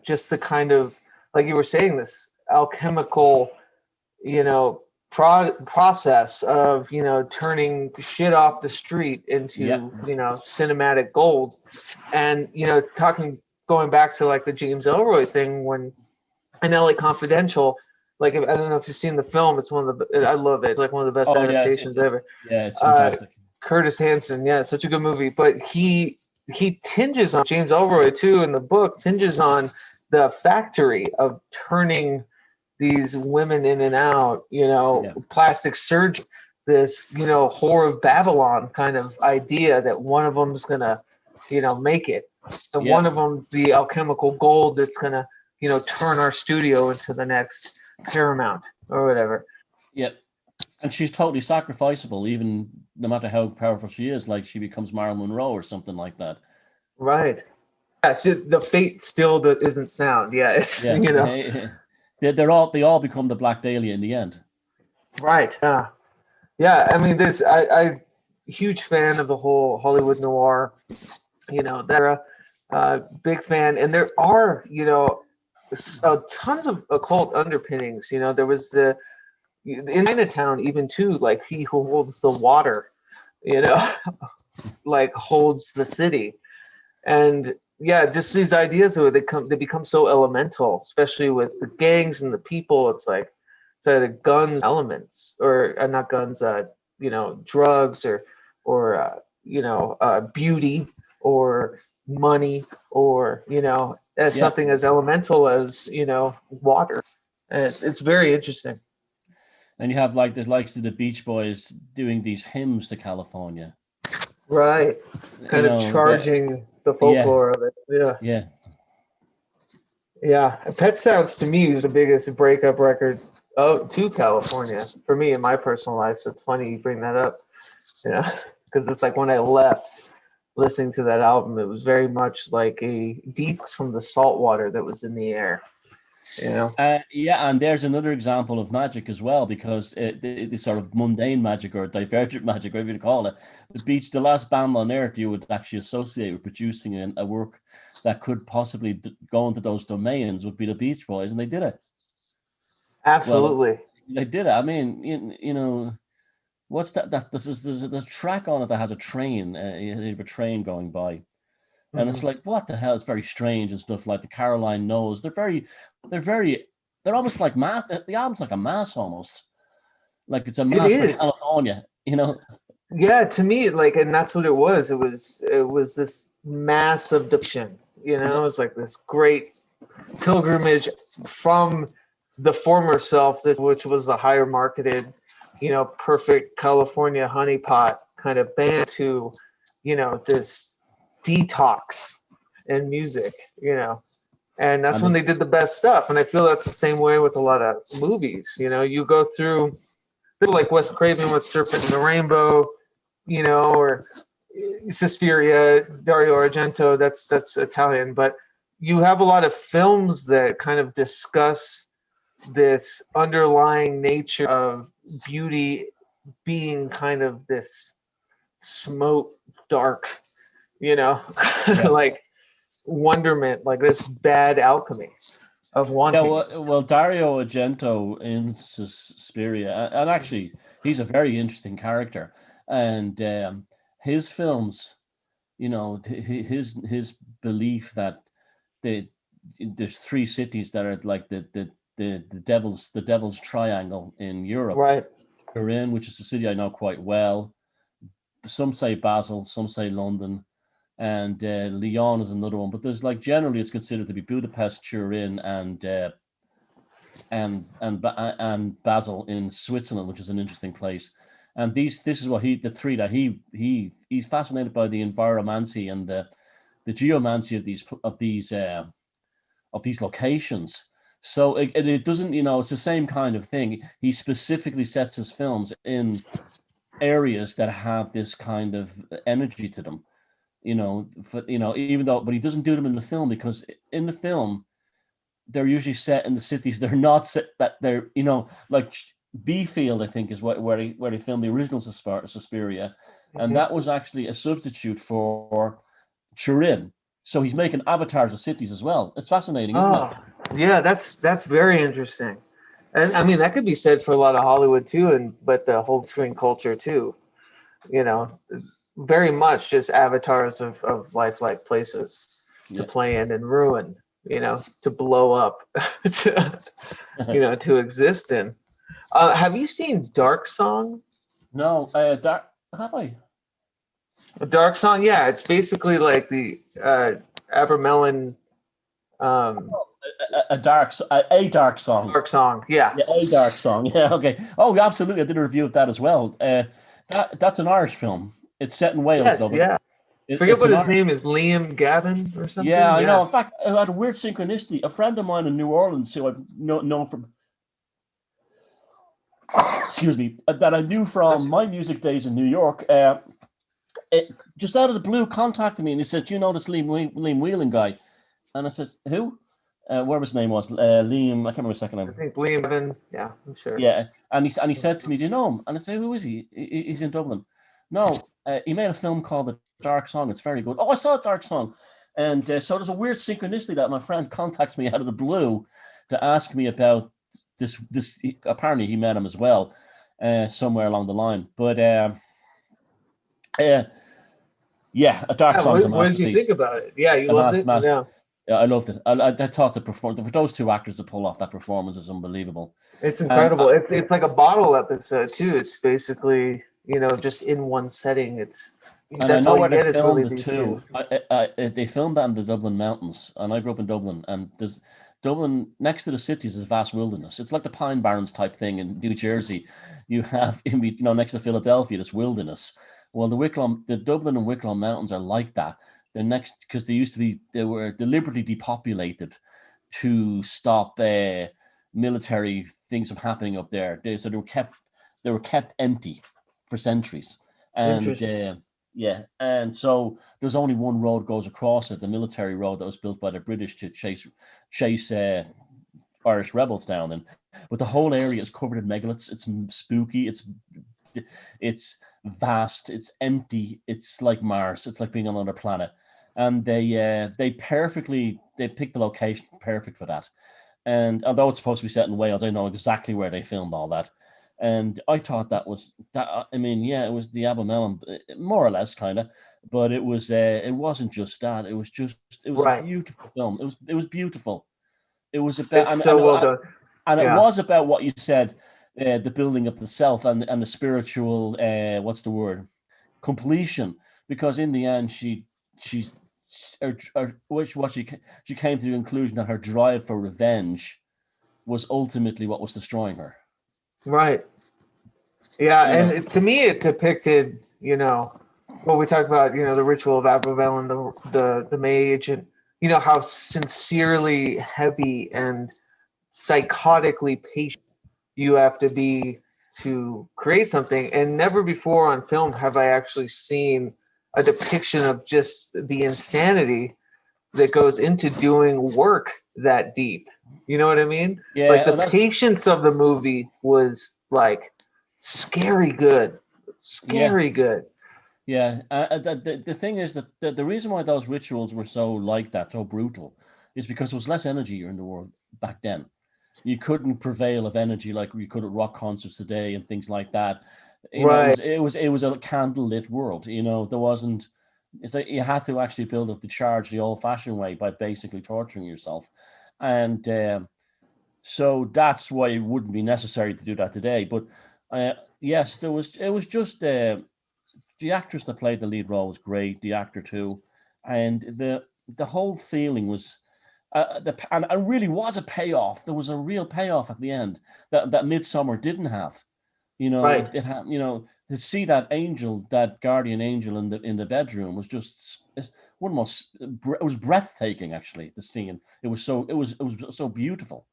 just the kind of, like you were saying, this alchemical, you know, process of, you know, turning shit off the street into, Yeah, you know, cinematic gold. And, you know, going back to like the James Ellroy thing when in LA Confidential, like, I don't know if you've seen the film, it's one of the, I love it, like one of the best oh adaptations ever. yeah, it's Uh, fantastic. Curtis Hanson, yeah, such a good movie. But he tinges on James Ellroy too in the book, tinges on the factory of turning these women in and out, you know, Yeah, plastic surgery, this, you know, whore of Babylon kind of idea that one of them's gonna, you know, make it, and yeah, one of them's the alchemical gold that's gonna, you know, turn our studio into the next Paramount or whatever. yeah. And she's totally sacrificable, even no matter how powerful she is. Like she becomes Marilyn Monroe or something like that. Right. Yeah, the fate still isn't sound. Yeah, it's, Yeah, you know. they all become the Black Dahlia in the end. Right. Yeah. Yeah. I mean, I huge fan of the whole Hollywood noir, you know, that era. Big fan. And there are, you know, tons of occult underpinnings. You know, there was in Chinatown, even too, like he who holds the water, you know, like holds the city. And yeah, just these ideas where they become so elemental, especially with the gangs and the people. It's like it's either guns, elements, or not guns, you know, drugs, or you know, beauty, or money, or, you know, as Yeah, something as elemental as, you know, water. And it's very interesting. and you have like the likes of the Beach Boys doing these hymns to California. Right. You Kind of know, charging the yeah, folklore of it. Yeah. yeah, Yeah. Pet Sounds to me was the biggest breakup record to California for me in my personal life. So it's funny you bring that up, you know, because it's like when I left listening to that album, it was very much like a detox from the salt water that was in the air. You know. Yeah, and there's another example of magic as well, because the sort of mundane magic or divergent magic, whatever you call it, the last band on earth you would actually associate with producing a work that could possibly go into those domains would be the Beach Boys, and they did it. Absolutely. They did it. I mean, you know, what's that? There's a track on it that has a train, a train going by, and it's like, what the hell? It's very strange and stuff. Like the Caroline Knows, they're almost like math. The album's like a mass almost, like it's a mass for California, you know. Yeah, to me, like, and that's what it was. It was this mass of depiction. You know, it was like this great pilgrimage from the former self, which was the higher marketed, you know, perfect California honeypot kind of band, to, you know, this detox in music, you know. And that's when they did the best stuff. And I feel that's the same way with a lot of movies. You know, you go through, like Wes Craven with Serpent and the Rainbow, you know, or Suspiria, Dario Argento, that's Italian. But you have a lot of films that kind of discuss this underlying nature of beauty being kind of this smoke dark, you know, like wonderment, like this bad alchemy of wanting. Yeah, well, Dario Argento in Suspiria, and actually, he's a very interesting character, and his films, you know, his belief that there's three cities that are like the devil's triangle in Europe. Right. Turin, which is a city I know quite well. Some say Basel, some say London, and Lyon is another one. But there's like generally it's considered to be Budapest, Turin, and Basel in Switzerland, which is an interesting place. And this is what the three that he's fascinated by, the enviromancy and the geomancy of these locations. So it doesn't, you know, it's the same kind of thing. He specifically sets his films in areas that have this kind of energy to them, you know, even though, but he doesn't do them in the film, because in the film, they're usually set in the cities. They're not set that they're, you know, like Beefield, I think, is where they filmed the original Suspiria. And that was actually a substitute for Turin. So he's making avatars of cities as well. It's fascinating, isn't it? Yeah, that's very interesting. And I mean, that could be said for a lot of Hollywood too, but the whole screen culture too, you know, very much just avatars of lifelike places to play in and ruin, you know, to blow up, you know, to exist in. Have you seen Dark Song? No, have I? A Dark Song, yeah, it's basically like the Abramelin. A dark song. Dark Song, yeah. A dark song. Yeah, okay. Oh, absolutely. I did a review of that as well. That's an Irish film. It's set in Wales, Yes, though. Yeah. Forget what his name is, Liam Gavin or something. Yeah, I know. In fact, I had a weird synchronicity. A friend of mine in New Orleans, who I've known from, excuse me, that I knew from my music days in New York, just out of the blue contacted me and he said, "Do you know this Liam Whelan guy?" And I said, "Who?" Whatever his name was, Liam. I can't remember his second name. I think Liam Gavin. Yeah, I'm sure. Yeah, and he said to me, "Do you know him?" And I said, "Who is he?" He's in Dublin. No, he made a film called The Dark Song. It's very good. Oh, I saw Dark Song. And so there's a weird synchronicity that my friend contacts me out of the blue to ask me about this. Apparently he met him as well, somewhere along the line. But yeah, A Dark Song is a masterpiece. What did you think about it? Yeah, you loved it? Yeah. Yeah, I loved it. I thought for those two actors to pull off that performance is unbelievable. It's incredible. It's like a bottle episode too. It's basically, you know, just in one setting. And I know where they filmed it too. They filmed that in the Dublin mountains, and I grew up in Dublin. And there's Dublin next to the cities is a vast wilderness. It's like the Pine Barrens type thing in New Jersey. You have, you know, next to Philadelphia, this wilderness. Well, the Dublin and Wicklow Mountains are like that. They're next because they were deliberately depopulated to stop military things from happening up there. So they were kept empty for centuries. And yeah, and so there's only one road goes across it, the military road that was built by the British to chase Irish rebels down in. But the whole area is covered in megaliths. It's spooky. It's vast. It's empty. It's like Mars. It's like being on another planet. And they picked the location perfect for that. And although it's supposed to be set in Wales, I know exactly where they filmed all that. And I thought that was that. I mean, yeah, it was the Abermelon, more or less, kind of. But it was. It wasn't just that. It was Right. a beautiful film. It was beautiful. It was about. It's so well done. And it Yeah. was about what you said, the building of the self and the spiritual. What's the word? Completion. Because in the end, she came to the conclusion that her drive for revenge was ultimately what was destroying her. Right. Yeah, You and know. to me, it depicted, what we talked about, the ritual of Abramelin, the mage, and how sincerely heavy and psychotically patient you have to be to create something. And never before on film have I actually seen a depiction of just the insanity that goes into doing work that deep. You know what I mean? Yeah, Like the and that's patience of the movie was like scary good. Scary good. yeah. The thing is that the reason why those rituals were so like that, so brutal, is because there was less energy in the world back then. You couldn't prevail of energy like you could at rock concerts today and things like that. Right. It was a candlelit world. There wasn't. It's like you had to actually build up the charge the old-fashioned way by basically torturing yourself, and so that's why it wouldn't be necessary to do that today. But yes, there was. It was just the actress that played the lead role was great. The actor too, and the whole feeling was. And it really was a payoff. There was a real payoff at the end that Midsummer didn't have. Right. It had. To see that angel, that guardian angel in the bedroom was just one most. It was breathtaking. Actually, the scene. It was so beautiful.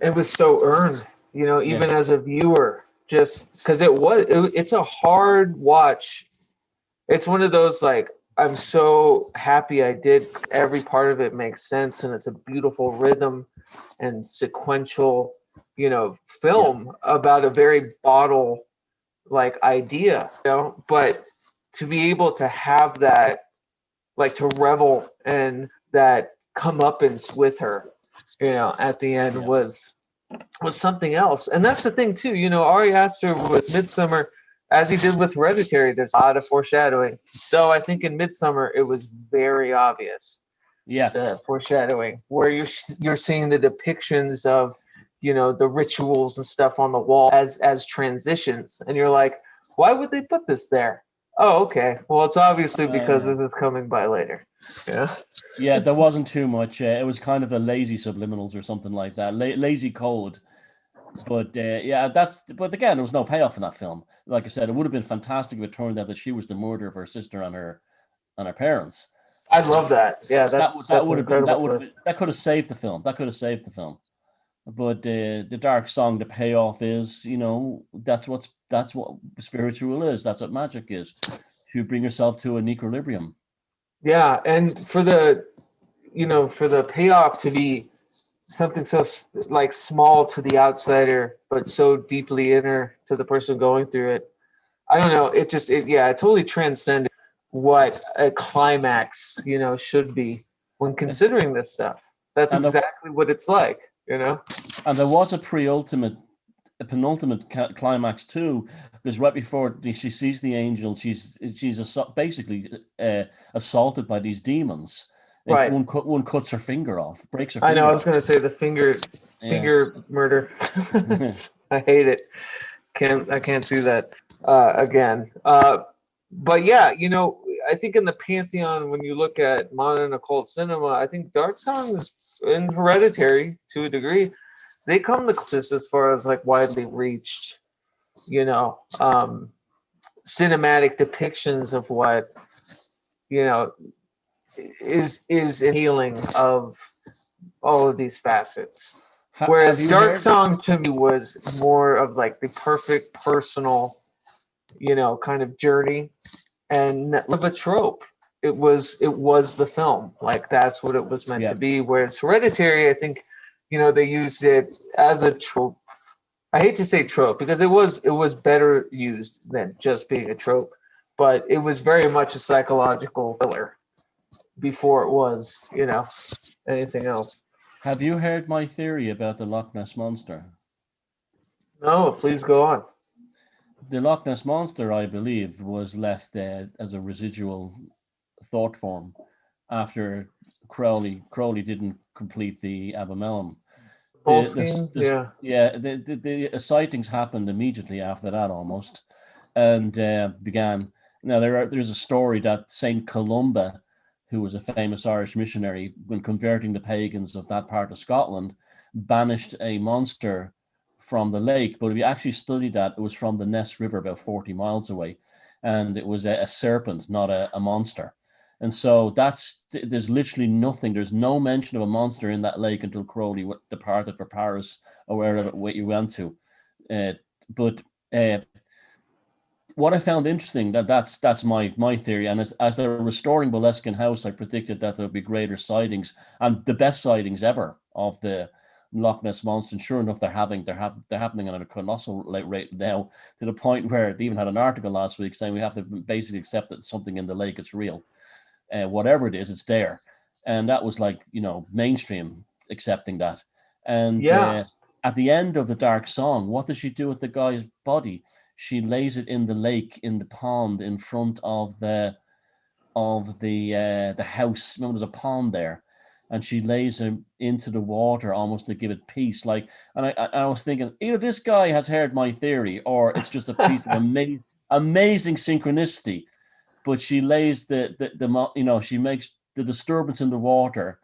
It was so earned, Yeah. even as a viewer, just because it's a hard watch. It's one of those like, I'm so happy I did. Every part of it makes sense, and it's a beautiful rhythm and sequential, film about a very bottle like idea, But to be able to have that, like to revel in that comeuppance with her, at the end Yeah. was something else. And that's the thing too, Ari Aster with Midsummer, as he did with Hereditary, there's a lot of foreshadowing. So I think in Midsummer it was very obvious, Yeah. the foreshadowing, where you're seeing the depictions of, the rituals and stuff on the wall as transitions, and you're like, why would they put this there? Oh, okay. Well, it's obviously because Yeah. this is coming by later. Yeah. Yeah, there wasn't too much. It was kind of a lazy subliminals or something like that, lazy code. But yeah, But again, there was no payoff in that film. Like I said, it would have been fantastic if it turned out that she was the murderer of her sister and her parents. I'd love that. Yeah, that's That would an have been incredible twist. that could have saved the film. That could have saved the film. But the dark song, the payoff is, that's what spiritual is. That's what magic is. To bring yourself to an equilibrium. Yeah, and for the payoff to be something so like small to the outsider, but so deeply inner to the person going through it. I don't know. It totally transcended what a climax, should be when considering this stuff. That's And exactly what it's like, and there was a penultimate climax too, because right before she sees the angel, she's basically assaulted by these demons. And Right. One cuts her finger off, breaks her I finger. know. I was going to say the finger murder. I hate it. I can't see that again. But yeah, I think in the pantheon, when you look at modern occult cinema, I think dark songs in Hereditary, to a degree, they come the closest as far as like widely reached, cinematic depictions of what, is a healing of all of these facets. Whereas Dark Song to me was more of like the perfect personal, kind of journey, and of a trope. It was the film. Like that's what it was meant to be. Whereas Hereditary, I think, they used it as a trope. I hate to say trope because it was better used than just being a trope, but it was very much a psychological thriller before it was, anything else. Have you heard my theory about the Loch Ness Monster? No, please go on. The Loch Ness Monster, I believe, was left as a residual thought form after Crowley didn't complete the Abramelin. Whole scheme, yeah. Yeah, the sightings happened immediately after that almost, and began. Now there's a story that Saint Columba, who was a famous Irish missionary, when converting the pagans of that part of Scotland, banished a monster from the lake. But if you actually study that, it was from the Ness River, about 40 miles away, and it was a serpent, not a monster. And so there's literally nothing. There's no mention of a monster in that lake until Crowley departed for Paris or wherever you went to. But what I found interesting, that's my theory. And as they're restoring Boleskine House, I predicted that there'll be greater sightings and the best sightings ever of the Loch Ness Monster. And sure enough, they're happening on a colossal rate now, to the point where they even had an article last week saying we have to basically accept that something in the lake is real. Whatever it is, it's there. And that was like, mainstream accepting that. And at the end of the Dark Song, what does she do with the guy's body? She lays it in the lake, in the pond, in front of the house. Remember, there's a pond there, and she lays him into the water almost to give it peace. And I was thinking, either this guy has heard my theory, or it's just a piece of amazing synchronicity. But she lays she makes the disturbance in the water.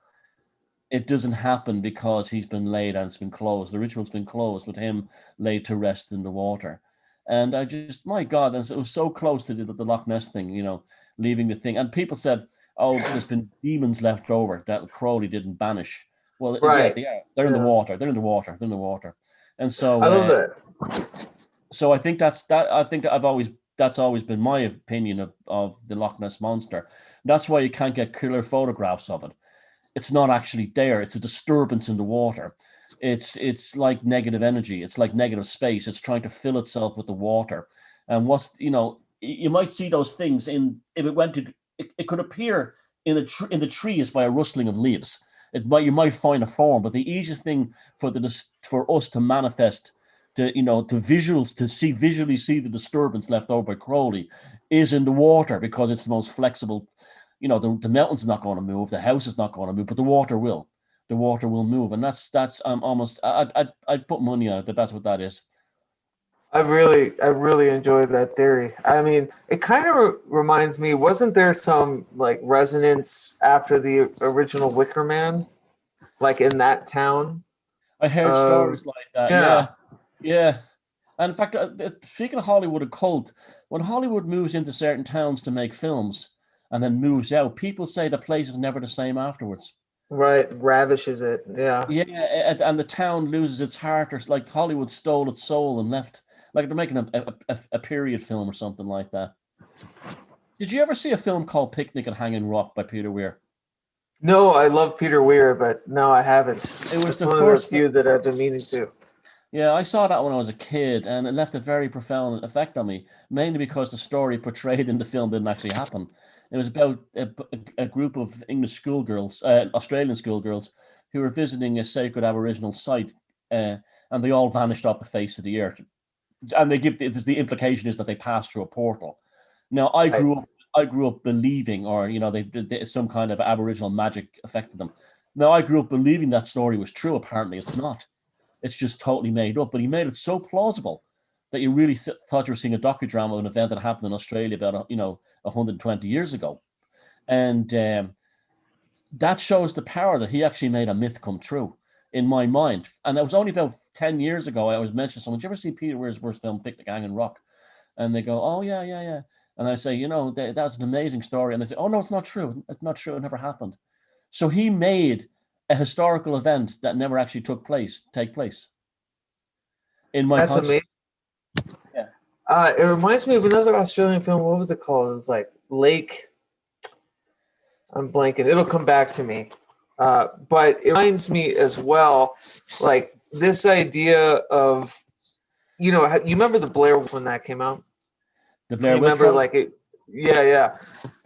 It doesn't happen because he's been laid and it's been closed. The ritual's been closed with him laid to rest in the water. And I just, my God, and it was so close to the Loch Ness thing, leaving the thing. And people said, oh, there's been demons left over that Crowley didn't banish. Well, right. Yeah, they're in the water. They're in the water. And so I love that. So I think that's always been my opinion of the Loch Ness Monster. That's why you can't get killer photographs of it. It's not actually there. It's a disturbance in the water. It's like negative energy. It's like negative space. It's trying to fill itself with the water. And you might see those things if it went to, it could appear in the trees by a rustling of leaves. You might find a form, but the easiest thing for us to manifest, to visually see the disturbance left over by Crowley is in the water, because it's the most flexible. The mountain's not going to move, the house is not going to move, but the water will. The water will move, and that's almost. I'd put money on it that that's what that is. I really enjoy that theory. I mean, it kind of reminds me. Wasn't there some like resonance after the original Wicker Man, like in that town? I heard stories like that. Yeah. And in fact, speaking of Hollywood occult, when Hollywood moves into certain towns to make films and then moves out, people say the place is never the same afterwards. Right, ravishes it. Yeah. Yeah, and the town loses its heart, or like Hollywood stole its soul and left. Like they're making a period film or something like that. Did you ever see a film called Picnic at Hanging Rock by Peter Weir? No, I love Peter Weir, but no, I haven't. It was the one first of those few that I've been meaning to. Yeah, I saw that when I was a kid, and it left a very profound effect on me, mainly because the story portrayed in the film didn't actually happen. It was about a group of English schoolgirls, Australian schoolgirls, who were visiting a sacred Aboriginal site, and they all vanished off the face of the earth. And the implication is that they passed through a portal. Now, I grew up believing, or they some kind of Aboriginal magic affected them. Now, I grew up believing that story was true. Apparently, it's not. It's just totally made up. But he made it so plausible that you really thought you were seeing a docudrama of an event that happened in Australia about 120 years ago, and that shows the power that he actually made a myth come true in my mind. And it was only about 10 years ago I was mentioning someone, did you ever see Peter Weir's first film, Picnic at Hanging Rock? And they go, oh yeah. And I say, that's an amazing story. And they say, oh no, it's not true. It's not true. It never happened. So he made a historical event that never actually take place. In my That's amazing. Yeah. It reminds me of another Australian film. What was it called? It was like Lake. I'm blanking. It'll come back to me. But it reminds me as well, like this idea of, you know, you remember the Blair Witch when that came out? The You Blair Witch remember, one? like it, yeah.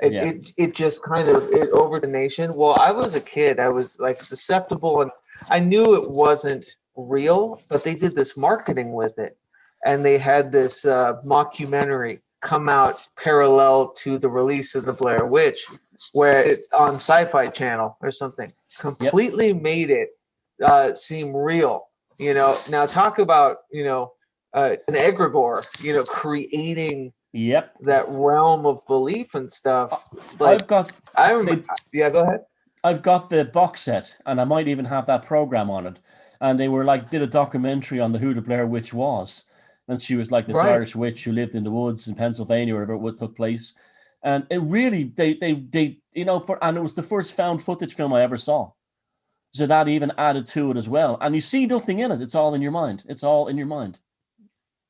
Yeah. It just kind of it over the nation. Well, I was a kid. I was like susceptible, and I knew it wasn't real, but they did this marketing with it, and they had this mockumentary come out parallel to the release of the Blair Witch, where it on Sci-Fi Channel or something completely made it seem real. You know, now talk about, you know, an egregore, you know, creating Yep. that realm of belief and stuff. Like I've got I remember. Yeah, go ahead. I've got the box set, and I might even have that program on it. And they were like did a documentary on who the Blair Witch was, and she was like this Right. Irish witch who lived in the woods in Pennsylvania, wherever it took place. And it really they you know and it was the first found footage film I ever saw. So that even added to it as well. And you see nothing in it. It's all in your mind. It's all in your mind.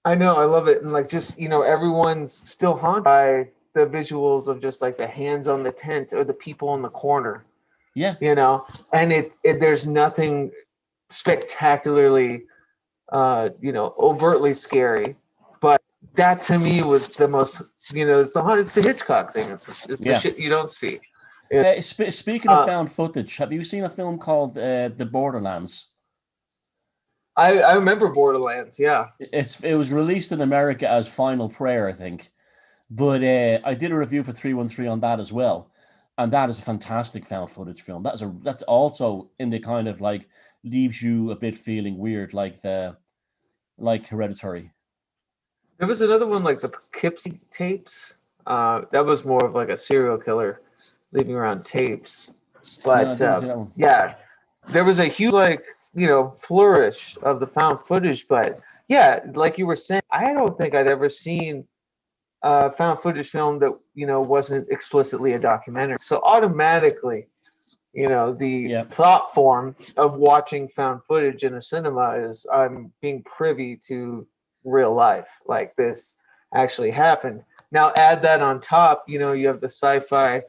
I know, I love it, and like just, you know, everyone's still haunted by the visuals of just like the hands on the tent or the people in the corner, Yeah. you know, and it there's nothing spectacularly, you know, overtly scary, but that to me was the most, you know, it's the Hitchcock thing. It's the Yeah. shit you don't see. Speaking of found footage, have you seen a film called The Borderlands? I remember Borderlands, yeah. It was released in America as Final Prayer, I think. But I did a review for 313 on that as well, and that is a fantastic found footage film. That's also in the kind of like leaves you a bit feeling weird, like Hereditary. There was another one like the Poughkeepsie tapes. That was more of like a serial killer leaving around tapes. No, I But didn't see that one. yeah, there was a huge like, you know, flourish of the found footage. But yeah, like you were saying, I don't think I'd ever seen a found footage film that, you know, wasn't explicitly a documentary. So automatically, you know, the Yeah. thought form of watching found footage in a cinema is I'm being privy to real life. Like this actually happened. Now add that on top, you know, you have the sci-fi,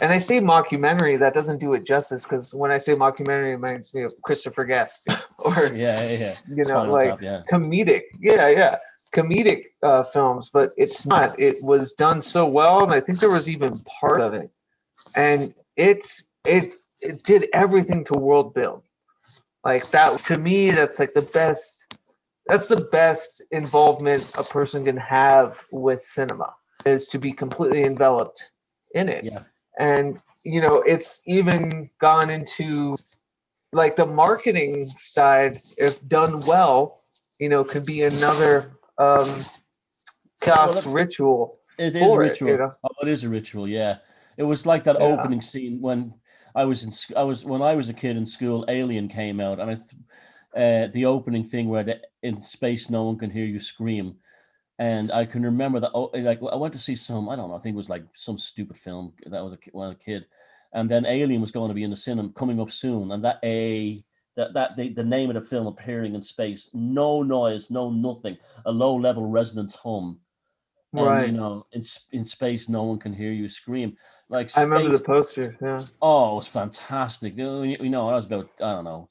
and I say mockumentary, that doesn't do it justice, because when I say mockumentary, it reminds me of Christopher Guest or, Yeah. you know, Spinal like Tap, yeah. comedic. Yeah. Comedic films, but it's not. It was done so well, and I think there was even part of it. And it did everything to world build. Like that to me, that's like the best. That's the best involvement a person can have with cinema, is to be completely enveloped in it. Yeah. And you know, it's even gone into like the marketing side, if done well, you know, could be another cast Well, ritual it is a for it. You ritual. know, Oh, it is a ritual. Yeah. It was like that yeah, opening scene when when I was a kid in school. Alien came out, and the opening thing where in space no one can hear you scream. And I can remember that. Oh, like I went to see some. I don't know. I think it was like some stupid film that was when I was a kid, and then Alien was going to be in the cinema coming up soon, and the name of the film appearing in space, no noise, no nothing, a low level resonance hum, and you right. know in space no one can hear you scream like I remember the space. poster. Yeah. Oh, it was fantastic. You know, I was about, I don't know,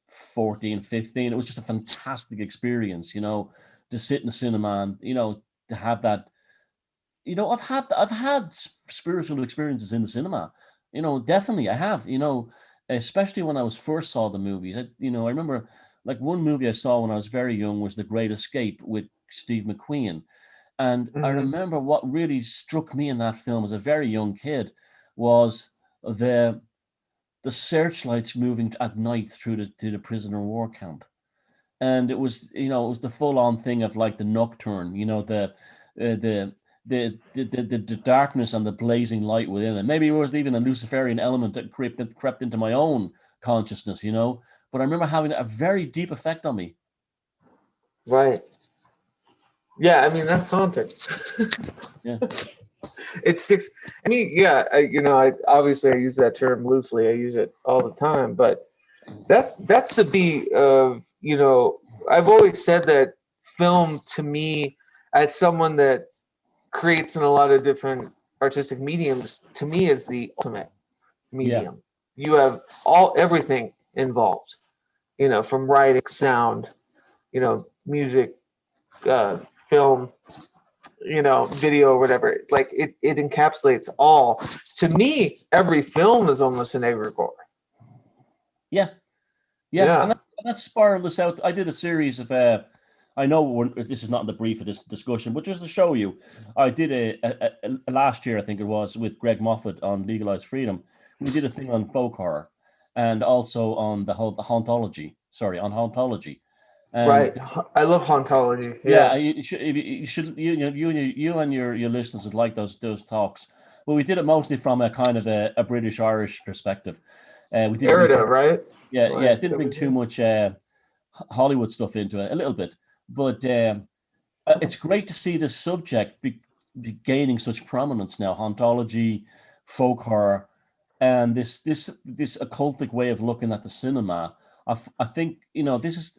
14, 15. It was just a fantastic experience, you know, to sit in the cinema and, you know, to have that. You know, I've had spiritual experiences in the cinema. You know, definitely I have. You know, especially when I was first saw the movies. I remember like one movie I saw when I was very young was The Great Escape with Steve McQueen, and I Hmm. remember what really struck me in that film as a very young kid was the the searchlights moving at night through the prisoner of war camp. And it was the full on thing of like the nocturne, you know, the darkness and the blazing light within it. Maybe it was even a Luciferian element that crept into my own consciousness, you know. But I remember having a very deep effect on me. Right. Yeah. I mean, that's haunting. Yeah. It sticks. I mean, yeah. You know, obviously I use that term loosely. I use it all the time, but that's the beat of, you know, I've always said that film to me, as someone that creates in a lot of different artistic mediums, to me is the ultimate Yeah. medium. you have everything involved, from writing, sound, music, film, video, whatever. Like it encapsulates all. To me, every film is almost an egregore. Yeah, Yeah. and that spiraled us out. I did a series of I know this is not in the brief of this discussion, but just to show you, I did a last year, I think it was, with Greg Moffat on Legalized Freedom. We did a thing on folk horror, and also on the hauntology. Sorry, on hauntology. And Right. I love hauntology. yeah, Yeah. you and your listeners would like those talks. Well, we did it mostly from a kind of a British Irish perspective. We didn't bring Erida, right? it didn't bring too much Hollywood stuff into it, a little bit, but it's great to see this subject be gaining such prominence now. Hauntology, folk horror, and this occultic way of looking at the cinema. I think this is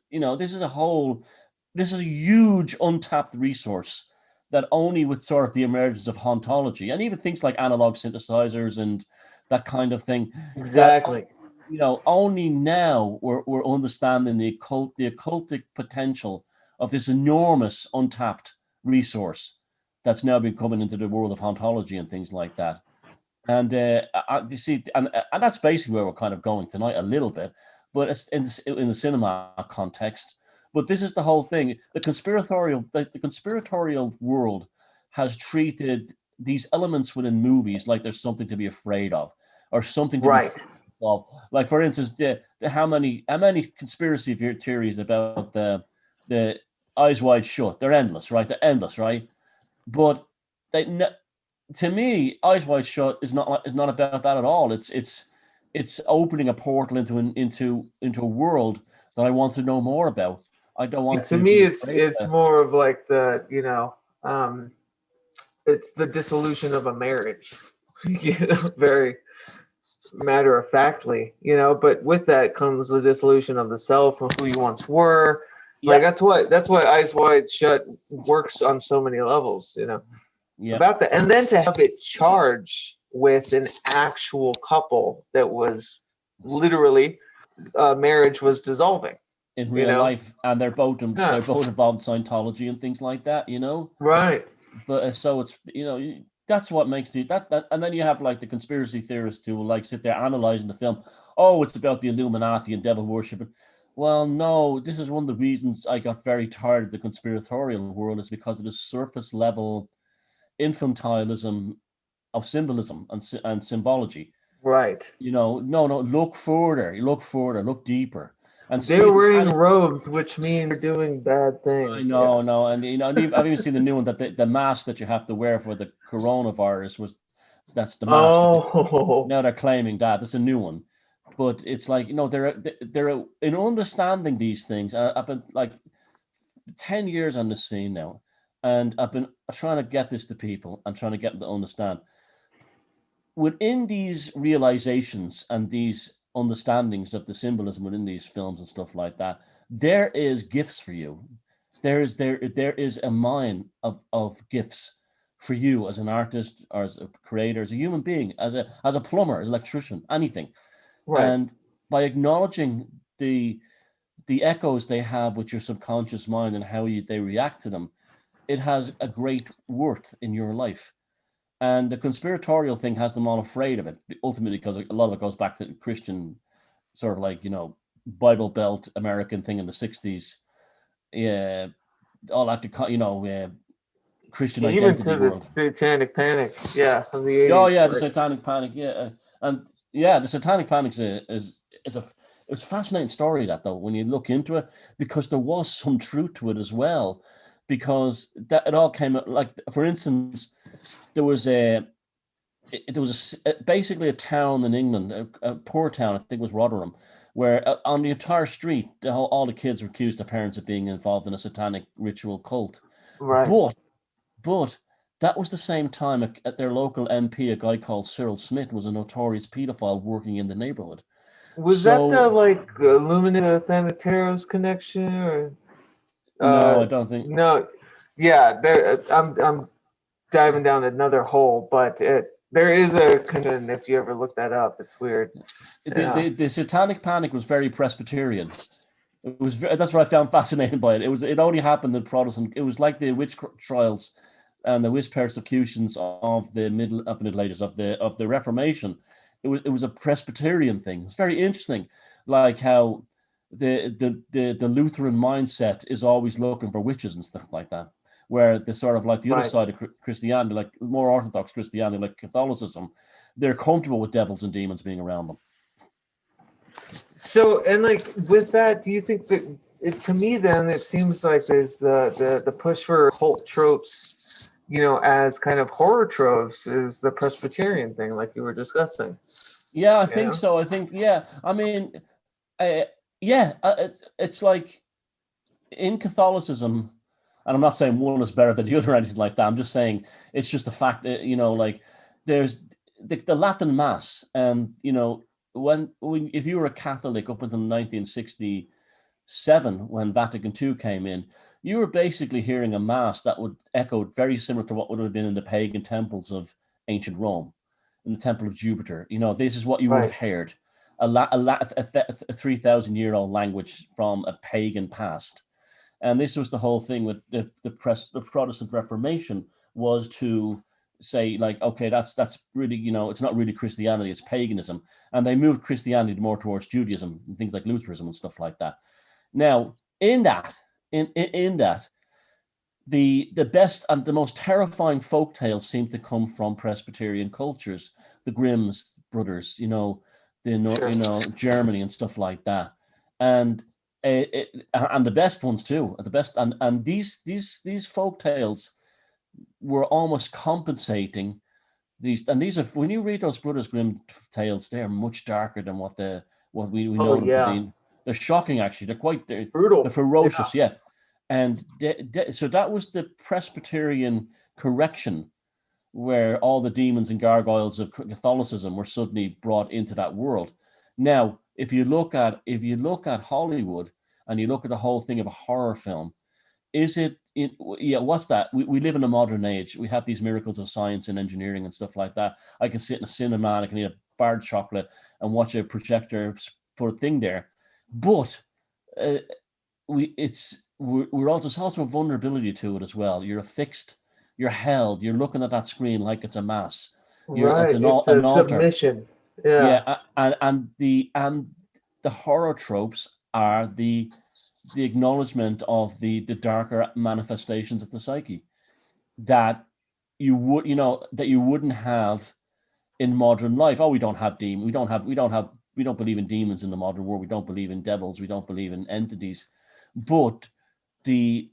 this is a huge untapped resource that only with sort of the emergence of hauntology and even things like analog synthesizers and that kind of thing, that Exactly. only now we're understanding the occultic potential of this enormous untapped resource that's now been coming into the world of hauntology and things like that. And you see, and that's basically where we're kind of going tonight a little bit, but it's in the cinema context. But this is the whole thing. The conspiratorial world has treated these elements within movies like there's something to be afraid of, or something to Right. be of. Like, for instance, how many conspiracy theories about the Eyes Wide Shut? They're endless, right? They're endless, right? But they to me, Eyes Wide Shut is not about that at all. It's opening a portal into a world that I want to know more about. I don't want To to me, be it's afraid of it's it. more of like it's the dissolution of a marriage. Very matter of factly. But with that comes the dissolution of the self of who you once were. Like Yeah, that's why Eyes Wide Shut works on so many levels. yeah, About that, and then to have it charged with an actual couple that was literally marriage was dissolving. in You real know, life, and yeah, they're both involved in Scientology and things like that. right. But so it's that's what makes that, and then you have like the conspiracy theorists who will like sit there analyzing the film. Oh, it's about the Illuminati and devil worship. Well, no, this is one of the reasons I got very tired of the conspiratorial world, is because of the surface level infantilism of symbolism and symbology. Right. No, look further, look deeper, and see They're this. wearing And robes, which means they're doing bad I things. Yeah. know, no, and I've even seen the new one that the mask that you have to wear for the coronavirus that's the mask that Oh, now they're claiming that that's a new one, but it's like they're in understanding these things. I've been like 10 years on the scene now, and I've been trying to get this to people and trying to get them to understand. Within these realizations and these understandings of the symbolism within these films and stuff like that, there is gifts for you. There is a mine of gifts for you as an artist or as a creator, as a human being, as a plumber, as an electrician, anything. right. And by acknowledging the echoes they have with your subconscious mind and how they react to them, it has a great worth in your life. And the conspiratorial thing has them all afraid of it, ultimately, because a lot of it goes back to the Christian sort of like, Bible Belt American thing in the 60s. Yeah, all that, Christian Even identity to the world. Satanic Panic, yeah, of the Oh 80s. yeah, the Like, Satanic Panic, yeah, and yeah, the Satanic Panic is a it's a fascinating story, that though, when you look into it, because there was some truth to it as well, because that it all came like, for instance, there was basically a town in England, a poor town, I think it was Rotherham, where on the entire street, all the kids were accused of parents of being involved in a satanic ritual cult. right. But but that was the same time at their local MP, a guy called Cyril Smith was a notorious paedophile working in the neighborhood. Was that the So like Luminous Thanateros connection, or no, I don't think. no? Yeah, there. I'm diving down another hole, but There is a connection if you ever look that up. It's weird. The Satanic Panic was very Presbyterian. It was that's what I found fascinating by it. It only happened in Protestant. It was like the witch trials and the witch persecutions of the Middle Ages of the Reformation. It was a Presbyterian thing. It's very interesting, like how the Lutheran mindset is always looking for witches and stuff like that, where the sort of like the other side of Christianity, like more Orthodox Christianity, like Catholicism, they're comfortable with devils and demons being around them. So, and like with that, do you think that to me then it seems like there's the push for occult tropes, as kind of horror tropes is the Presbyterian thing, like you were discussing. Yeah, I think so. I think, yeah. I mean, it's like in Catholicism, and I'm not saying one is better than the other or anything like that. I'm just saying it's just a fact that, like there's the Latin Mass, and when if you were a Catholic up until 1967, when Vatican II came in, you were basically hearing a mass that would echo very similar to what would have been in the pagan temples of ancient Rome, in the Temple of Jupiter. This is what you would have heard, a 3,000-year-old language from a pagan past. And this was the whole thing with the Protestant Reformation, was to say, like, okay, that's really, it's not really Christianity, it's paganism. And they moved Christianity more towards Judaism and things like Lutheranism and stuff like that. Now, in that, the best and the most terrifying folk tales seem to come from Presbyterian cultures, the Grimm's brothers, Germany and stuff like that. And the best ones too, and these folk tales were almost compensating these are, when you read those Brothers Grimm tales, they're much darker than what we know them to be. They're shocking, actually. They're brutal. They're ferocious, yeah. And so that was the Presbyterian correction, where all the demons and gargoyles of Catholicism were suddenly brought into that world. Now, if you look at Hollywood and you look at the whole thing of a horror film, what's that? We live in a modern age. We have these miracles of science and engineering and stuff like that. I can sit in a cinema and I can eat a bar of chocolate and watch a projector put a thing there. But there's also a vulnerability to it as well. You're affixed, you're held, you're looking at that screen like it's a mass. It's an altar. Submission. Yeah, and the horror tropes are the acknowledgement of the darker manifestations of the psyche that you wouldn't have in modern life. Oh, we don't have demons. We don't believe in demons in the modern world. We don't believe in devils. We don't believe in entities. But the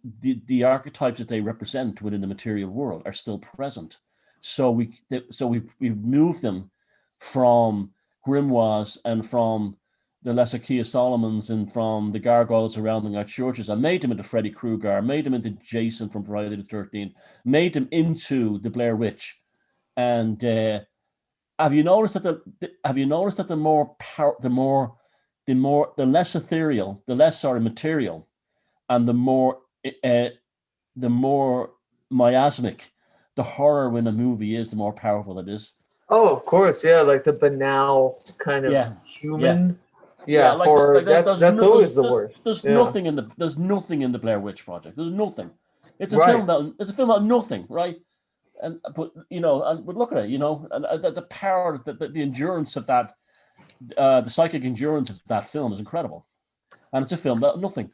archetypes that they represent within the material world are still present. So we've moved them from grimoires and from the Lesser Key of Solomon's and from the gargoyles surrounding our churches, and made them into Freddy Krueger, made them into Jason from Friday the 13th, made them into the Blair Witch. And have you noticed that the less ethereal, the less material, and the more miasmic the horror when a movie is, the more powerful it is. Oh, of course, yeah, like the banal kind of human. Yeah, like horror. That's always the worst. There's nothing in the Blair Witch Project. There's nothing. It's a film about nothing, right? But look at it, and the power, the endurance of that, the psychic endurance of that film is incredible, and it's a film about nothing.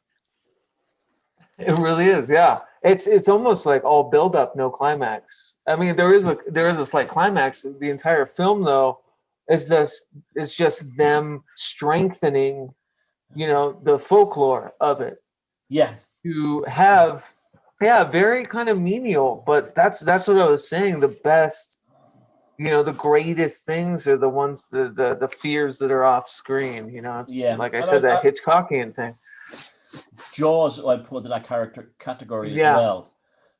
It really is, yeah. It's almost like all build up, no climax. I mean, there is a slight climax. The entire film, though, is just them strengthening, the folklore of it. Yeah. To have, very kind of menial, but that's what I was saying. The best, the greatest things are the ones, the fears that are off screen. It's like I said, that Hitchcockian thing. Jaws, I put in that category as well.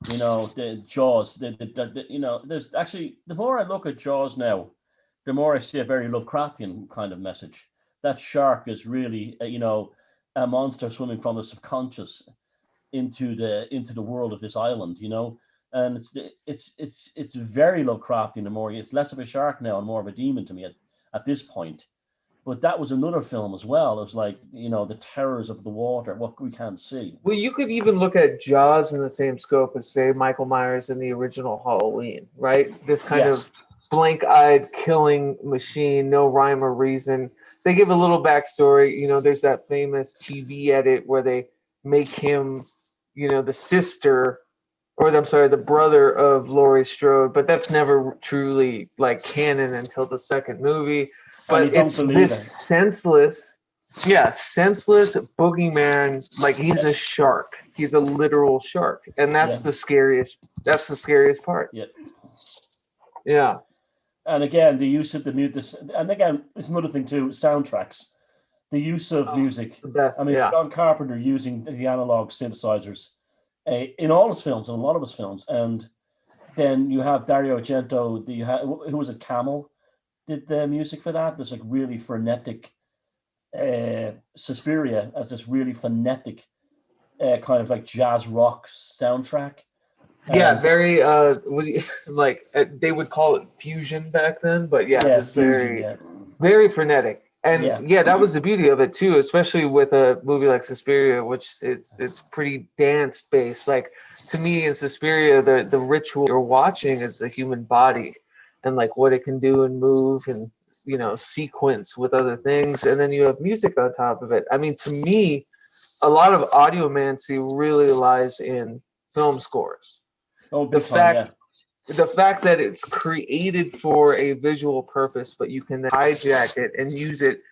The Jaws. There's actually, the more I look at Jaws now, the more I see a very Lovecraftian kind of message. That shark is really, a monster swimming from the subconscious into the world of this island. and it's very Lovecraftian and more. It's less of a shark now and more of a demon to me at this point. But that was another film as well. It was like, the terrors of the water, what we can't see. Well, you could even look at Jaws in the same scope as, say, Michael Myers in the original Halloween, right? This kind of blank-eyed killing machine, no rhyme or reason. They give a little backstory. There's that famous TV edit where they make him, the sister, or I'm sorry, the brother of Laurie Strode, but that's never truly like canon until the second movie. But it's this senseless boogeyman. Like, he's a shark. He's a literal shark, and that's the scariest. That's the scariest part. Yeah. And again, the use of the music, and again, it's another thing too. Soundtracks, the use of music. The best, John Carpenter using the analog synthesizers in all his films, in a lot of his films, and then you have Dario Argento. Who was it? Camel did the music for that. There's like really frenetic. Suspiria as this really frenetic kind of like jazz rock soundtrack. Very they would call it fusion back then, but it's very frenetic. And that was the beauty of it too, especially with a movie like Suspiria, which it's pretty dance based. Like, to me in Suspiria, the ritual you're watching is the human body and like what it can do and move and sequence with other things, and then you have music on top of it. I mean, to me, a lot of audiomancy really lies in film scores. The fact that it's created for a visual purpose, but you can hijack it and use it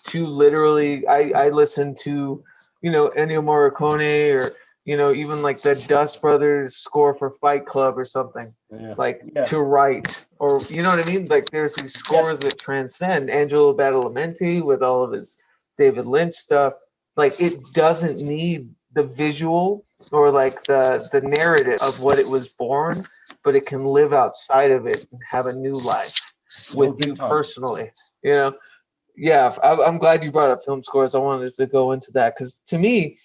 to literally. I listen to, Ennio Morricone or even like the Dust Brothers score for Fight Club or something, to write, or you know what I mean? Like, there's these scores that transcend. Angelo Badalamenti with all of his David Lynch stuff. Like, it doesn't need the visual or like the narrative of what it was born, but it can live outside of it and have a new life with you personally. I'm glad you brought up film scores. I wanted to go into that because to me,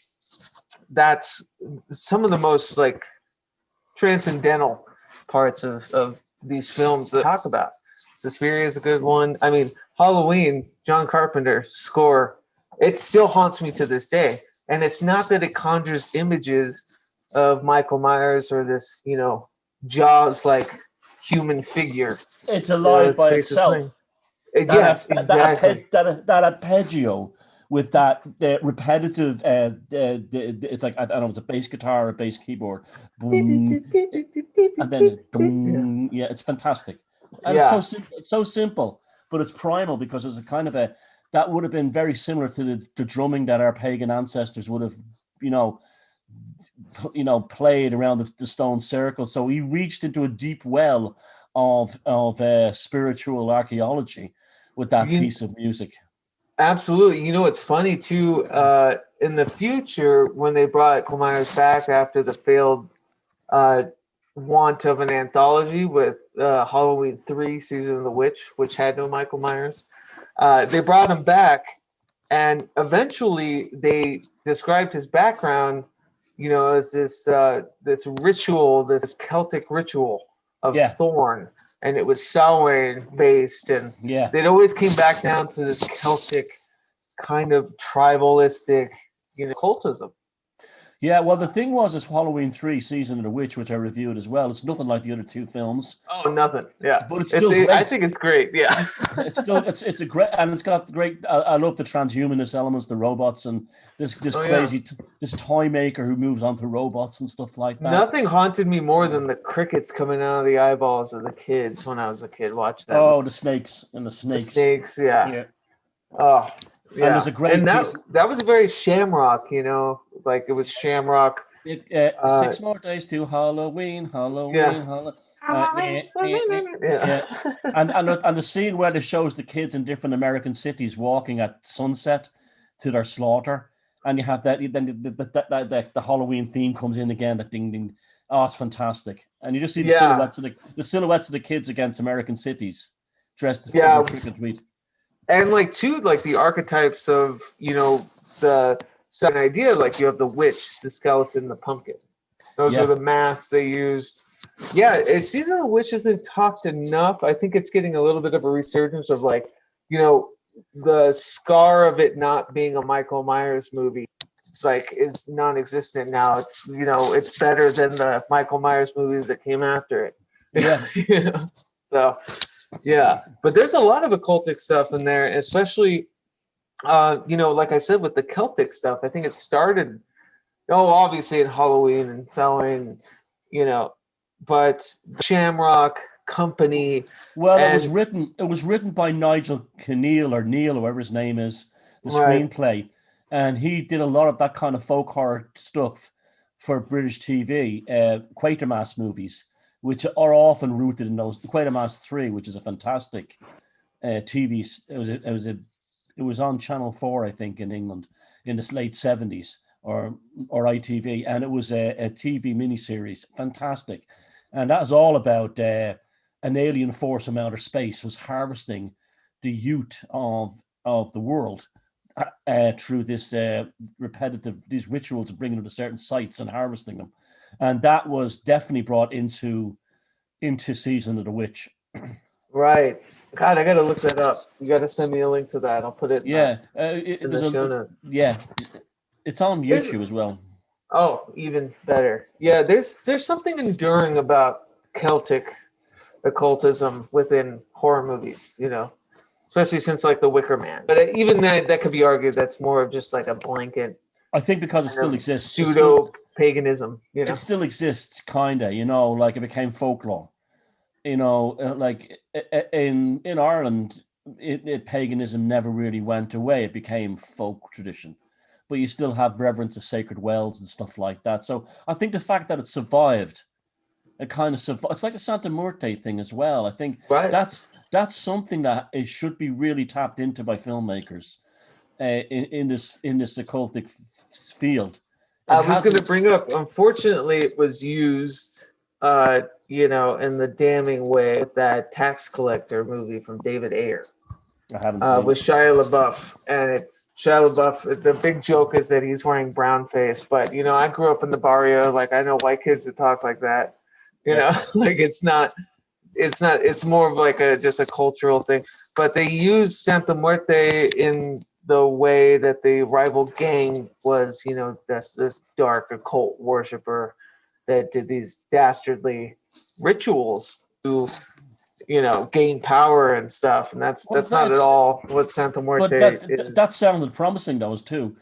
that's some of the most like transcendental parts of these films that I talk about. Suspiria is a good one. I mean, Halloween, John Carpenter score, it still haunts me to this day. And it's not that it conjures images of Michael Myers or this, Jaws like human figure. It's alive by itself. That arpeggio with that repetitive, it's like, I don't know, it's a bass guitar or a bass keyboard, boom, and then boom, it's fantastic. And it's so simple, but it's primal because it's a kind of that would have been very similar to the drumming that our pagan ancestors would have, played around the stone circle. So he reached into a deep well of spiritual archaeology with that piece of music. Absolutely. It's funny too, in the future, when they brought Michael Myers back after the failed want of an anthology with Halloween 3, Season of the Witch, which had no Michael Myers, they brought him back, and eventually they described his background, as this ritual, this Celtic ritual of Thorn. And it was Samhain based, and it always came back down to this Celtic kind of tribalistic, cultism. Yeah, well, the thing was Halloween 3, Season of the Witch, which I reviewed as well. It's nothing like the other two films. Oh, nothing. Yeah, but it's still great. I think it's great. Yeah, it's a great, and it's got great. I love the transhumanist elements, the robots, and this crazy this toy maker who moves onto robots and stuff like that. Nothing haunted me more than the crickets coming out of the eyeballs of the kids when I was a kid. Watch that. Oh, the snakes. The snakes, yeah. Oh. Yeah, and there's a great that was a very Shamrock, like it was Shamrock. 6 more days to Halloween. And the scene where it shows the kids in different American cities walking at sunset to their slaughter, and you have that, then the Halloween theme comes in again, that ding ding. Oh, it's fantastic, and you just see the silhouettes of the kids against American cities dressed as trick or treat. And like the archetypes of, the second idea, like you have the witch, the skeleton, the pumpkin. Those are the masks they used. Yeah, Season of the Witch isn't talked enough. I think it's getting a little bit of a resurgence of like, the scar of it not being a Michael Myers movie. It's like is non-existent now. It's it's better than the Michael Myers movies that came after it. Yeah. So yeah, but there's a lot of occultic stuff in there, especially like I said with the Celtic stuff. I think it started obviously in Halloween and Samhain, but the Shamrock Company. Well, it and was written by Nigel Neil or whatever his name is, the Right. screenplay, and he did a lot of that kind of folk horror stuff for British TV, Quatermass movies, which are often rooted in those. Quatermass 3, which is a fantastic TV. It was on Channel 4, I think, in England in the late 70s or ITV, and it was a TV miniseries, fantastic, and that was all about an alien force from outer space was harvesting the youth of the world through this these rituals of bringing them to certain sites and harvesting them, and that was definitely brought into Season of the Witch. Right. God, I gotta look that up. You gotta send me a link to that. I'll put it Yeah, in the show notes. yeah, it's on There's- YouTube as well. Oh, even better. Yeah, there's something enduring about Celtic occultism within horror movies, especially since like The Wicker Man. But even that could be argued that's more of just like a blanket I think because it still exists. pseudo paganism. It still exists, kind of, like it became folklore. Like in Ireland, paganism never really went away. It became folk tradition, but you still have reverence of sacred wells and stuff like that. So I think the fact that it survived, it kind of survived. It's like a Santa Muerte thing as well. I think Right. that's something that it should be really tapped into by filmmakers in this occultic field. I was going to bring up, unfortunately, it was used, in the damning way with that tax collector movie from David Ayer. I haven't seen With Shia LaBeouf, and it's Shia LaBeouf. The big joke is that he's wearing brown face, but I grew up in the barrio. Like I know white kids that talk like that. Like it's more of like just a cultural thing. But they use Santa Muerte in the way that the rival gang was, this dark occult worshiper that did these dastardly rituals to gain power and stuff, and that's not at all what Santa Muerte is. That sounded promising, though, too.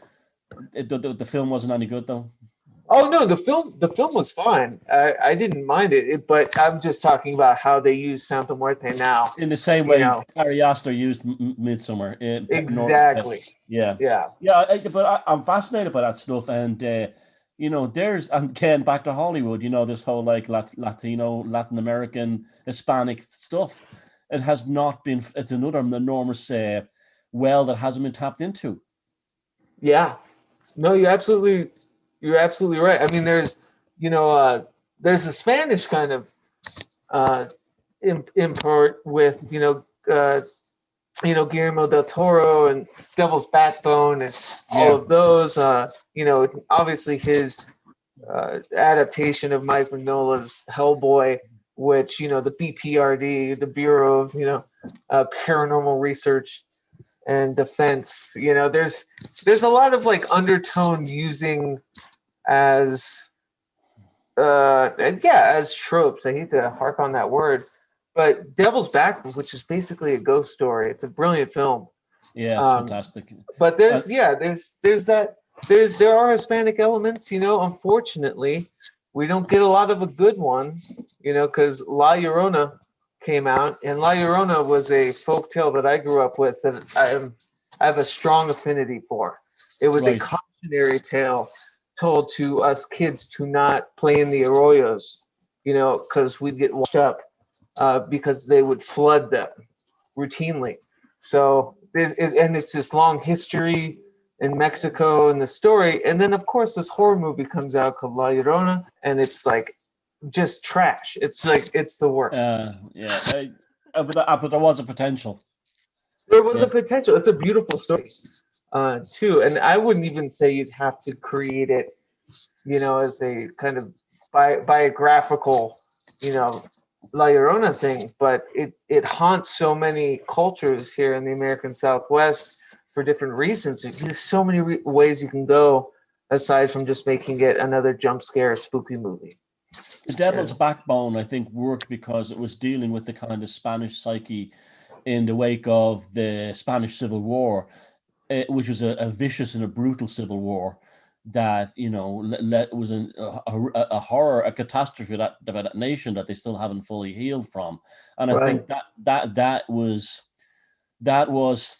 The film wasn't any good, though. Oh no, the film was fine. I didn't mind it, but I'm just talking about how they use Santa Muerte now. In the same way Ari Aster used Midsummer. Exactly. Yeah. But I'm fascinated by that stuff, and there's, and again, back to Hollywood, this whole like Latino, Latin American, Hispanic stuff. It has not been. It's another enormous well that hasn't been tapped into. Yeah. No, you're absolutely right. I mean, there's a Spanish kind of import with Guillermo del Toro and Devil's Backbone and all of those. Obviously his adaptation of Mike Mignola's Hellboy, which the BPRD, the Bureau of Paranormal Research and Defense. There's a lot of like undertone using as tropes. I hate to harp on that word, but Devil's Backbone, which is basically a ghost story. It's a brilliant film. Yeah, it's fantastic. But there are Hispanic elements. Unfortunately, we don't get a lot of a good one. Because La Llorona came out, and La Llorona was a folk tale that I grew up with that I have a strong affinity for. It was a cautionary tale told to us kids to not play in the arroyos, because we'd get washed up because they would flood them routinely. So it's this long history in Mexico and the story, and then of course this horror movie comes out called La Llorona, and it's like just trash. It's like it's the worst. But there was a potential. There was a potential. It's a beautiful story, too. And I wouldn't even say you'd have to create it, as a kind of biographical you know, La Llorona thing, but it haunts so many cultures here in the American Southwest for different reasons. There's so many ways you can go aside from just making it another jump scare spooky movie. The Devil's Backbone, I think, worked because it was dealing with the kind of Spanish psyche in the wake of the Spanish Civil War, which was a vicious and a brutal civil war that, you know, was a horror, a catastrophe that that nation that they still haven't fully healed from. And I think that was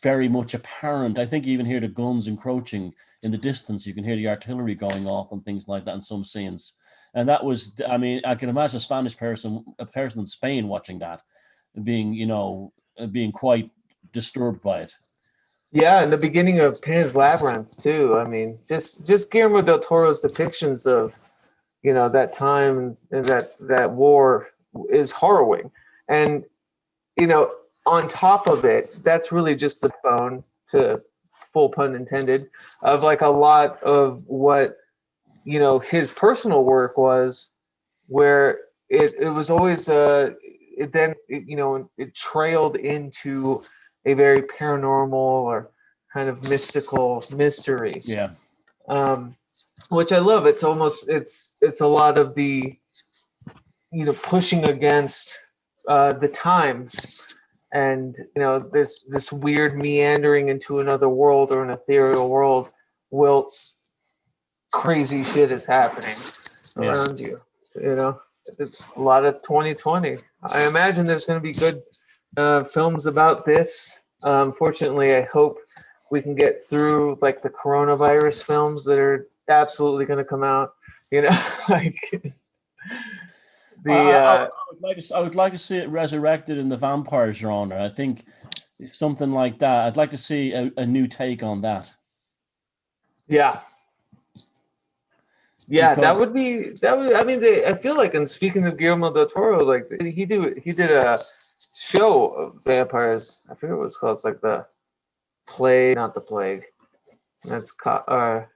very much apparent. I think you even hear the guns encroaching in the distance. You can hear the artillery going off and things like that in some scenes. And that was, I mean, I can imagine a person in Spain watching that, being, you know, being quite disturbed by it. Yeah, in the beginning of Pan's Labyrinth too. I mean, just Guillermo del Toro's depictions of, you know, that time and that war is harrowing. And, you know, on top of it, that's really just the bone, to full pun intended, of like a lot of what, you know, his personal work was, where it was always it trailed into a very paranormal or kind of mystical mystery. Yeah. Which I love. It's almost it's a lot of the, you know, pushing against the times, and, you know, this weird meandering into another world or an ethereal world whilst crazy shit is happening around you. You know, it's a lot of 2020. I imagine there's going to be good films about this. Fortunately, I hope we can get through like the coronavirus films that are absolutely going to come out. You know, like I would like to see it resurrected in the vampire genre. I think something like that. I'd like to see a new take on that. Yeah. Yeah, I mean, I feel like, and speaking of Guillermo del Toro, like he did a show of vampires. I forget what it's called. It's like the Plague, not the Plague. That's Camus,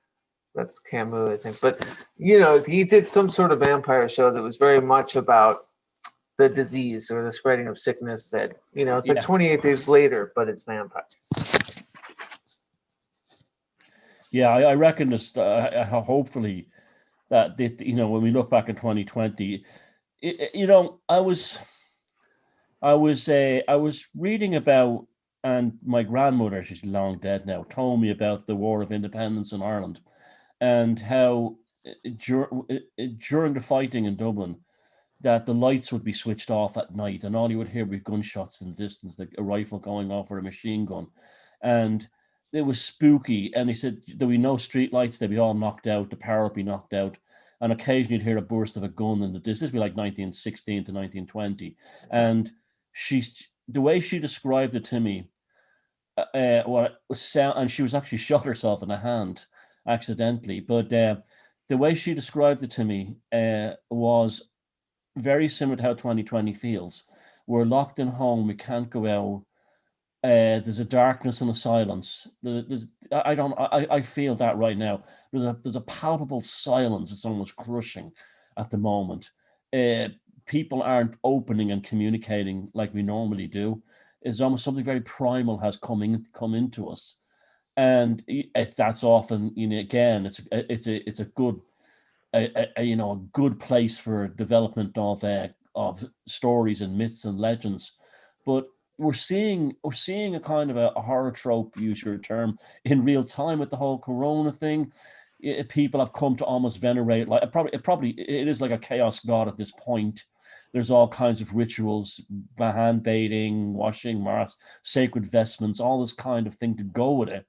I think. But, you know, he did some sort of vampire show that was very much about the disease or the spreading of sickness. That, you know, it's like 28 Days Later, but it's vampires. Yeah, I reckon this. Hopefully, that this, you know, when we look back in 2020, you know, I was reading about, and my grandmother, she's long dead now, told me about the War of Independence in Ireland, and how during the fighting in Dublin, that the lights would be switched off at night, and all you would hear would be gunshots in the distance, like a rifle going off or a machine gun, and it was spooky. And he said there'd be no street lights; they'd be all knocked out, the power would be knocked out, and occasionally you'd hear a burst of a gun in the distance. This would be like 1916 to 1920, and the way she described it to me, what was sound, and she was actually shot herself in the hand accidentally, but the way she described it to me was very similar to how 2020 feels. We're locked in home. We can't go out. There's a darkness and a silence. I feel that right now. There's a palpable silence. It's almost crushing at the moment. People aren't opening and communicating like we normally do. It's almost something very primal has come into us, and that's often, you know, again, it's a good you know, a good place for development of stories and myths and legends. But we're seeing a kind of a horror trope, use your term, in real time with the whole corona thing. People have come to almost venerate, like it is like a chaos god at this point. There's all kinds of rituals, hand bathing, washing, mass, sacred vestments, all this kind of thing to go with it.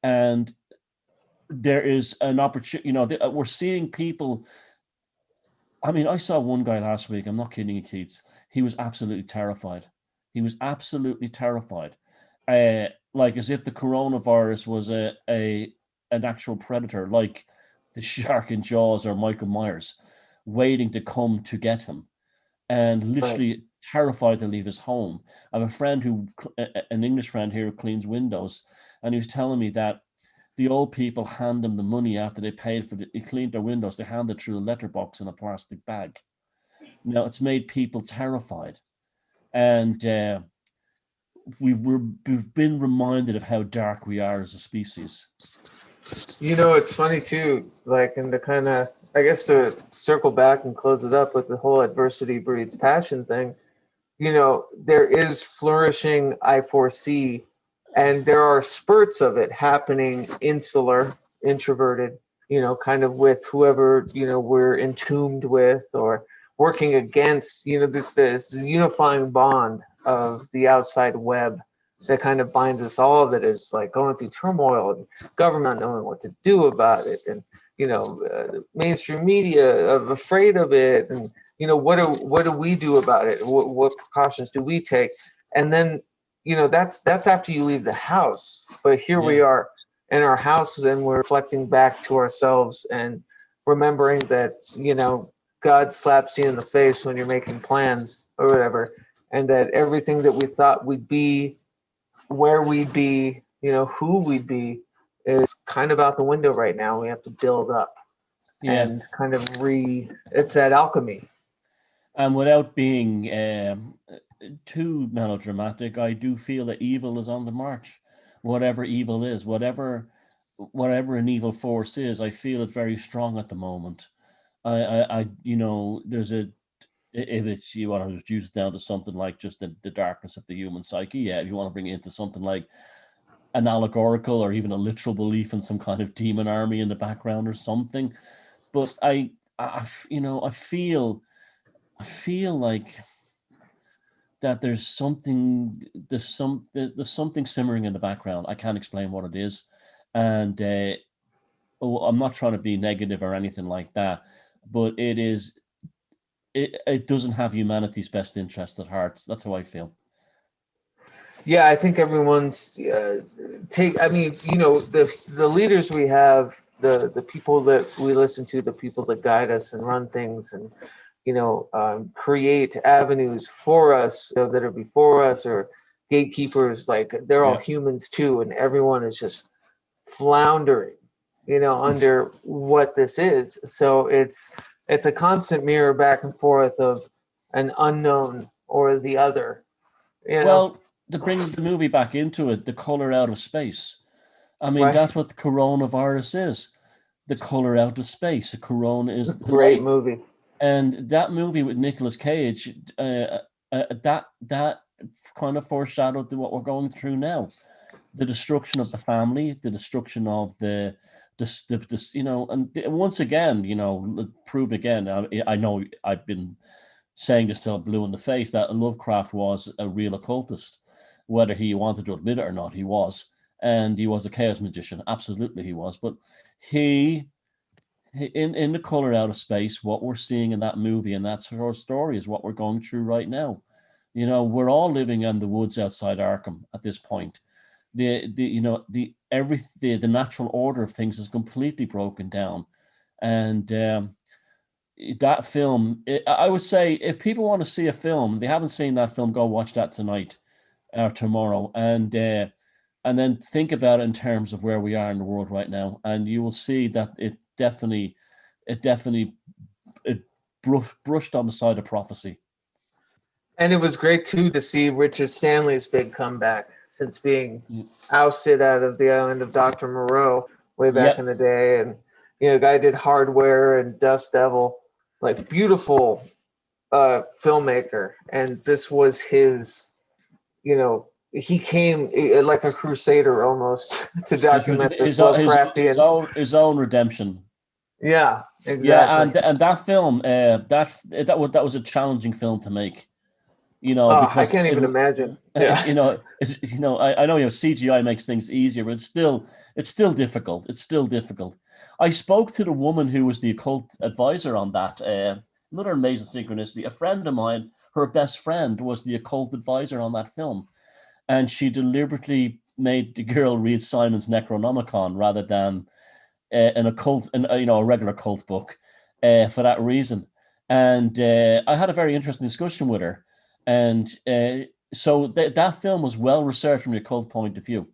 And there is an opportunity, you know, we're seeing people. I mean, I saw one guy last week, I'm not kidding you, Keats. He was absolutely terrified. He was absolutely terrified. Like as if the coronavirus was an actual predator, like the shark in Jaws or Michael Myers, waiting to come to get him, and literally terrified to leave his home. I have a friend an English friend here who cleans windows, and he was telling me that the old people hand them the money after they paid for he cleaned their windows. They hand it through a letterbox in a plastic bag. It's made people terrified, and we've been reminded of how dark we are as a species. It's funny too, like, and to kind of, I guess, to circle back and close it up with the whole adversity breeds passion thing. There is flourishing I foresee, and there are spurts of it happening insular, introverted, kind of with whoever, we're entombed with or working against, this unifying bond of the outside web that kind of binds us all, that is like going through turmoil and government not knowing what to do about it, and mainstream media afraid of it, and what do we do about it? What precautions do we take? And then that's after you leave the house. But here we are in our houses, and we're reflecting back to ourselves and remembering that God slaps you in the face when you're making plans or whatever, and that everything that we thought we'd be, where we'd be, who we'd be, is kind of out the window right now. We have to build up and kind of it's that alchemy. And without being too melodramatic, I do feel that evil is on the march. Whatever evil is, whatever an evil force is, I feel it very strong at the moment. There's if it's, you want to reduce it down to something like just the darkness of the human psyche, if you want to bring it into something like an allegorical or even a literal belief in some kind of demon army in the background or something. But I feel like that there's something simmering in the background. I can't explain what it is, and I'm not trying to be negative or anything like that, but it doesn't have humanity's best interest at heart. That's how I feel. Yeah, I think everyone's the leaders we have, the people that we listen to, the people that guide us and run things, and create avenues for us, that are before us, or gatekeepers. Like, they're all humans too, and everyone is just floundering, under what this is. So it's a constant mirror back and forth of an unknown or the other. Well, to bring the movie back into it, the color out of space. I mean, that's what the coronavirus is. The color out of space. The corona is the great light. Movie. And that movie with Nicolas Cage, that kind of foreshadowed what we're going through now. The destruction of the family, the destruction of and once again, prove again. I know I've been saying this till I'm blue in the face, that Lovecraft was a real occultist. Whether he wanted to admit it or not, he was. And he was a chaos magician. Absolutely he was. But in the color out of space, what we're seeing in that movie and that sort of story is what we're going through right now. We're all living in the woods outside Arkham at this point. The natural order of things is completely broken down. And that film, I would say, if people want to see a film, they haven't seen that film, go watch that tonight or tomorrow, and then think about it in terms of where we are in the world right now, and you will see that it definitely brushed on the side of prophecy. And it was great too to see Richard Stanley's big comeback since being ousted out of the island of Dr. Moreau way back in the day. And the guy did Hardware and Dust Devil, like beautiful filmmaker. And this was his, he came like a crusader almost to document his own redemption. Yeah, exactly. Yeah, and that film, that was a challenging film to make. Because I can't even imagine. Yeah. I know CGI makes things easier, but it's still difficult. It's still difficult. I spoke to the woman who was the occult advisor on that. Another amazing synchronicity. A friend of mine, her best friend, was the occult advisor on that film, and she deliberately made the girl read Simon's Necronomicon rather than an occult, a regular cult book, for that reason. And I had a very interesting discussion with her. And so that film was well researched from the occult point of view.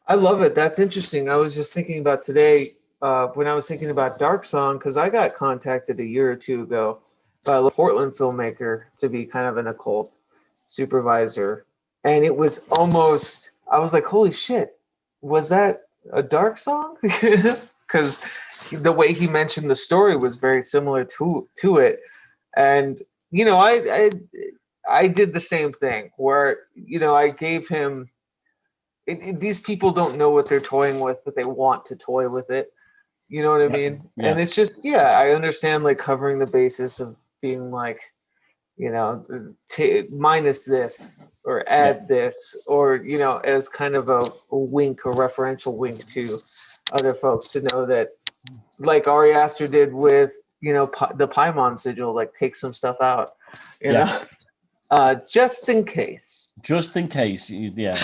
I love it. That's interesting. I was just thinking about today when I was thinking about Dark Song, because I got contacted a year or two ago by a Portland filmmaker to be kind of an occult supervisor. And it was almost, I was like, holy shit, was that a dark song? Because the way he mentioned the story was very similar to it. And, you know, I did the same thing where, you know, I gave him, these people don't know what they're toying with, but they want to toy with it. You know what I mean? Yeah. And it's just, yeah, I understand like covering the basis of being like, you know, minus this or add this, or, you know, as kind of a wink or referential wink to other folks to know that, like Ari Aster did with, you know, the Paimon sigil, like take some stuff out, you know, just in case. Just in case, yeah.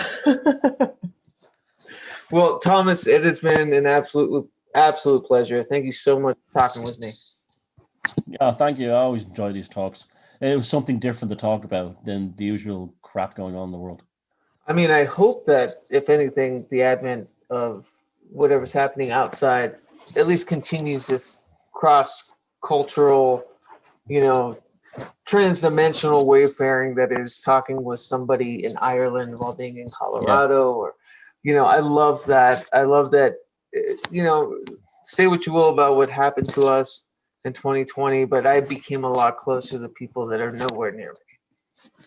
Well, Thomas, it has been an absolute pleasure. Thank you so much for talking with me. Yeah, thank you. I always enjoy these talks. It was something different to talk about than the usual crap going on in the world. I mean, I hope that, if anything, the advent of whatever's happening outside at least continues this cross-cultural, you know, trans-dimensional wayfaring that is talking with somebody in Ireland while being in Colorado, or, you know, I love that. I love that, you know, say what you will about what happened to us in 2020, but I became a lot closer to the people that are nowhere near me.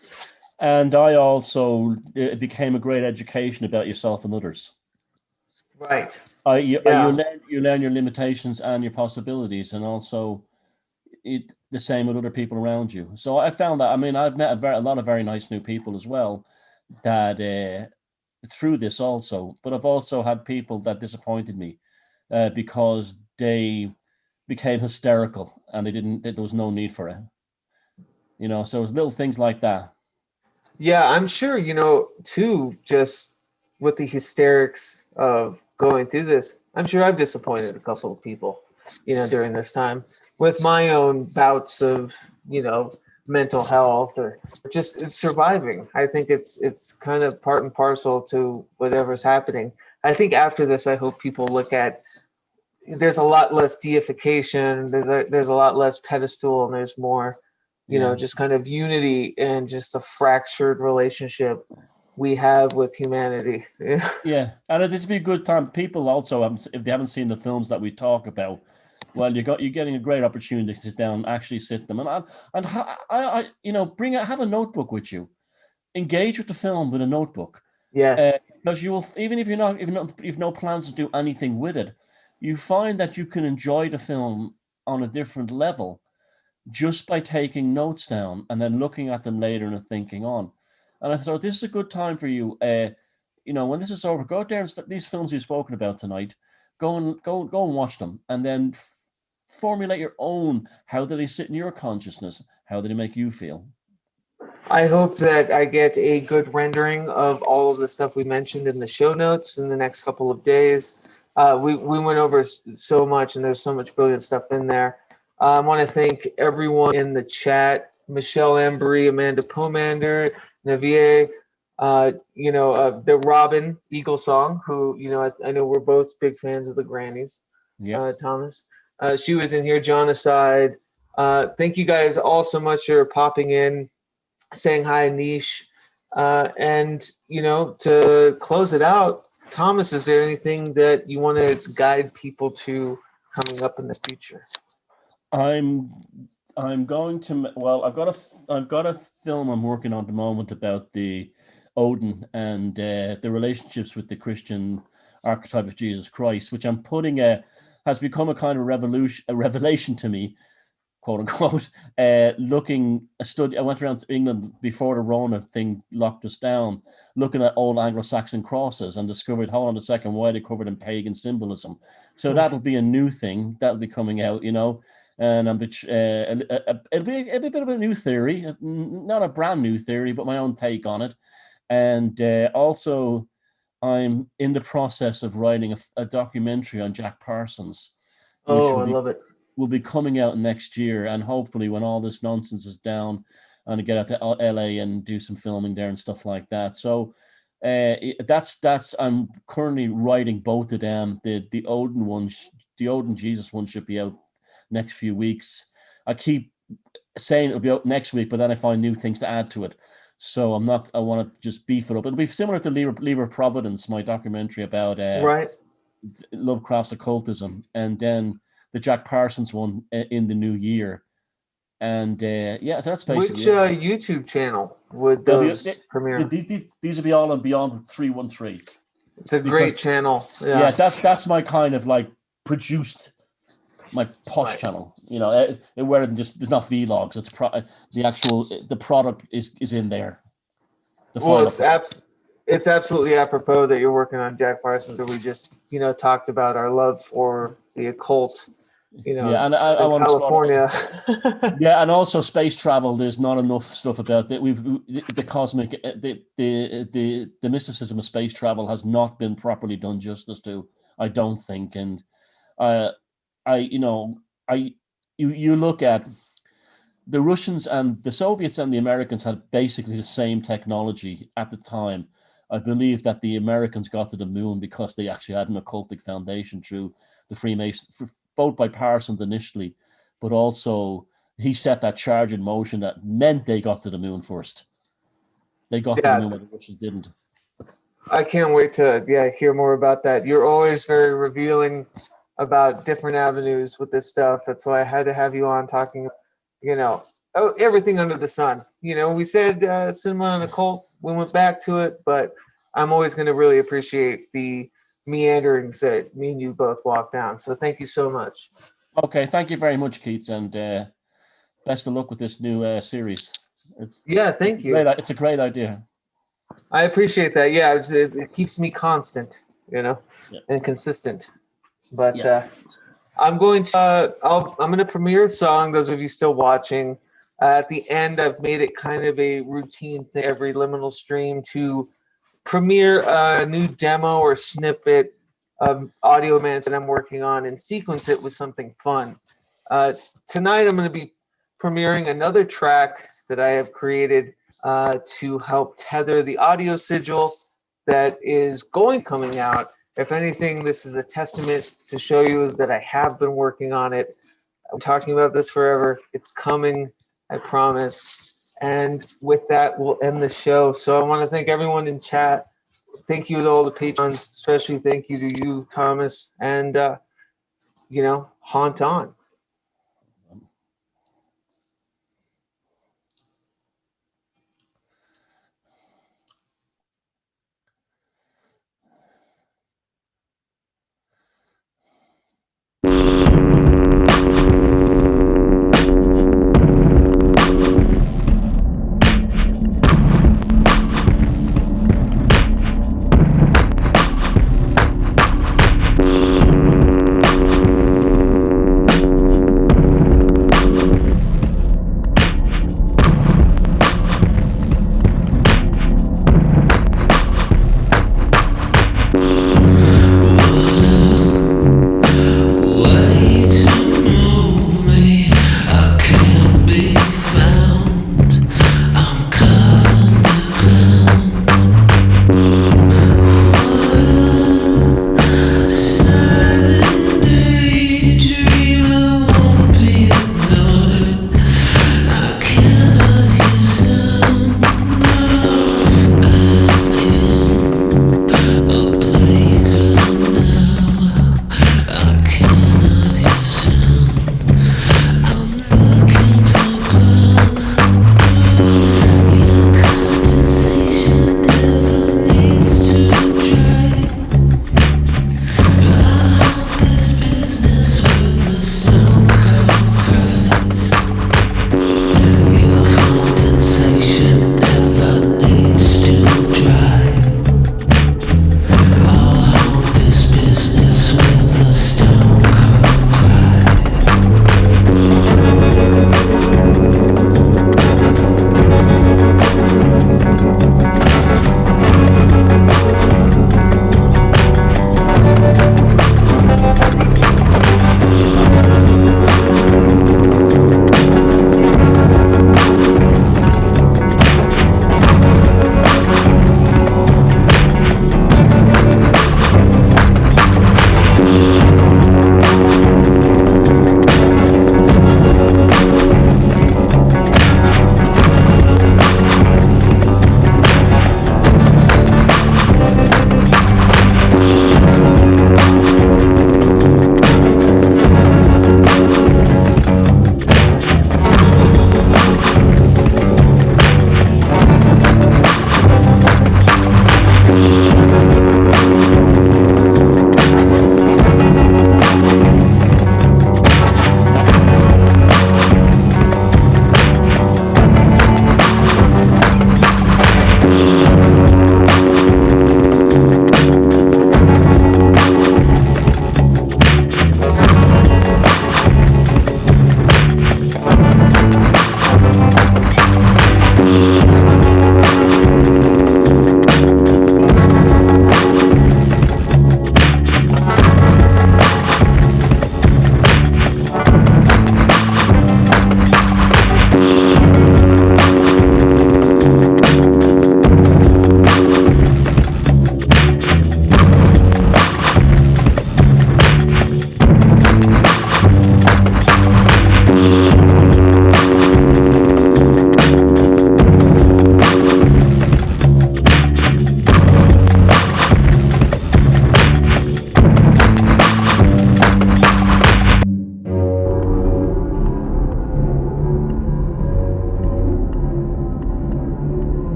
And I also, it became a great education about yourself and others. Right. You learn your limitations and your possibilities, and also the same with other people around you. So I found that, I mean, I've met a lot of very nice new people as well that through this also, but I've also had people that disappointed me because they became hysterical and there was no need for it. You know, so it's little things like that. Yeah, I'm sure, you know, too, just with the hysterics of going through this, I'm sure I've disappointed a couple of people, you know, during this time with my own bouts of, you know, mental health or just surviving. I think it's kind of part and parcel to whatever's happening. I think after this, I hope people look at, there's a lot less deification, there's a lot less pedestal, and there's more, you know, just kind of unity and just a fractured relationship we have with humanity. Yeah, and this would be a good time. People also, if they haven't seen the films that we talk about, well, you're getting a great opportunity to sit down, actually sit them, and I you know, have a notebook with you, engage with the film with a notebook. Yes. Because you will, even if you've no plans to do anything with it, you find that you can enjoy the film on a different level just by taking notes down and then looking at them later and thinking on. And I thought this is a good time for you. You know, when this is over, go out there and these films we've spoken about tonight. Go and watch them, and then formulate your own. How do they sit in your consciousness? How do they make you feel? I hope that I get a good rendering of all of the stuff we mentioned in the show notes in the next couple of days. We went over so much, and there's so much brilliant stuff in there. I want to thank everyone in the chat: Michelle Embry, Amanda Pomander, Navier, you know, the Robin Eagle Song, who, you know, I know we're both big fans of the Grannies. Yeah. Thomas, she was in here. John Aside. Thank you guys all so much for popping in, saying hi, Niche. And, you know, to close it out, Thomas, is there anything that you want to guide people to coming up in the future? I'm going to, well, I've got a film I'm working on at the moment about the Odin and the relationships with the Christian archetype of Jesus Christ, which I'm putting has become a kind of revelation to me, quote unquote. I went around to England before the Rona thing locked us down, looking at old Anglo-Saxon crosses, and discovered, hold on a second, why they covered in pagan symbolism. So that'll be a new thing that'll be coming out, you know. And it'll be a bit of a new theory, not a brand new theory, but my own take on it. And also, I'm in the process of writing a documentary on Jack Parsons. Oh, I love it. Will be coming out next year, and hopefully when all this nonsense is down, and I get out to LA and do some filming there and stuff like that. So that's I'm currently writing both of them. The Odin one, the Odin Jesus one should be out next few weeks. I keep saying it'll be out next week, but then I find new things to add to it. So I'm not. I want to just beef it up. It'll be similar to Lever Providence, my documentary about Right. Lovecraft's occultism, and then the Jack Parsons one in the new year. And yeah, so that's Which basically it. YouTube channel would They'll be- those they- premiere? These will be all on Beyond 313. It's a great channel. Yeah, that's my kind of like produced, my posh channel. You know, where there's not vlogs. It's the actual the product is in there. Well, it's absolutely apropos that you're working on Jack Parsons, and we just talked about our love for the occult. Yeah, and I want California. Yeah, and also space travel. There's not enough stuff about that. The cosmic, the mysticism of space travel has not been properly done justice to, I don't think. And you look at the Russians and the Soviets and the Americans had basically the same technology at the time. I believe that the Americans got to the moon because they actually had an occultic foundation through the Freemasons, both by Parsons initially, but also he set that charge in motion that meant they got to the moon first. They got to the moon, but the Russians didn't. I can't wait to hear more about that. You're always very revealing about different avenues with this stuff. That's why I had to have you on talking, everything under the sun. We said cinema and occult. We went back to it, but I'm always going to really appreciate the meanderings that me and you both walked down. So thank you so much. Okay, thank you very much, Keats, and best of luck with this new series. Thank you. It's a great idea. I appreciate that. Yeah, it keeps me constant, and consistent. But I'm going to I'm going to premiere a song. Those of you still watching, at the end, I've made it kind of a routine thing every liminal stream to premiere a new demo or snippet of audio mans that I'm working on and sequence it with something fun. Tonight I'm going to be premiering another track that I have created to help tether the audio sigil that is coming out. If anything, this is a testament to show you that I have been working on it. I'm talking about this forever. It's coming, I promise. And with that, we'll end the show. So I want to thank everyone in chat. Thank you to all the patrons, especially thank you to you, Thomas. And, haunt on.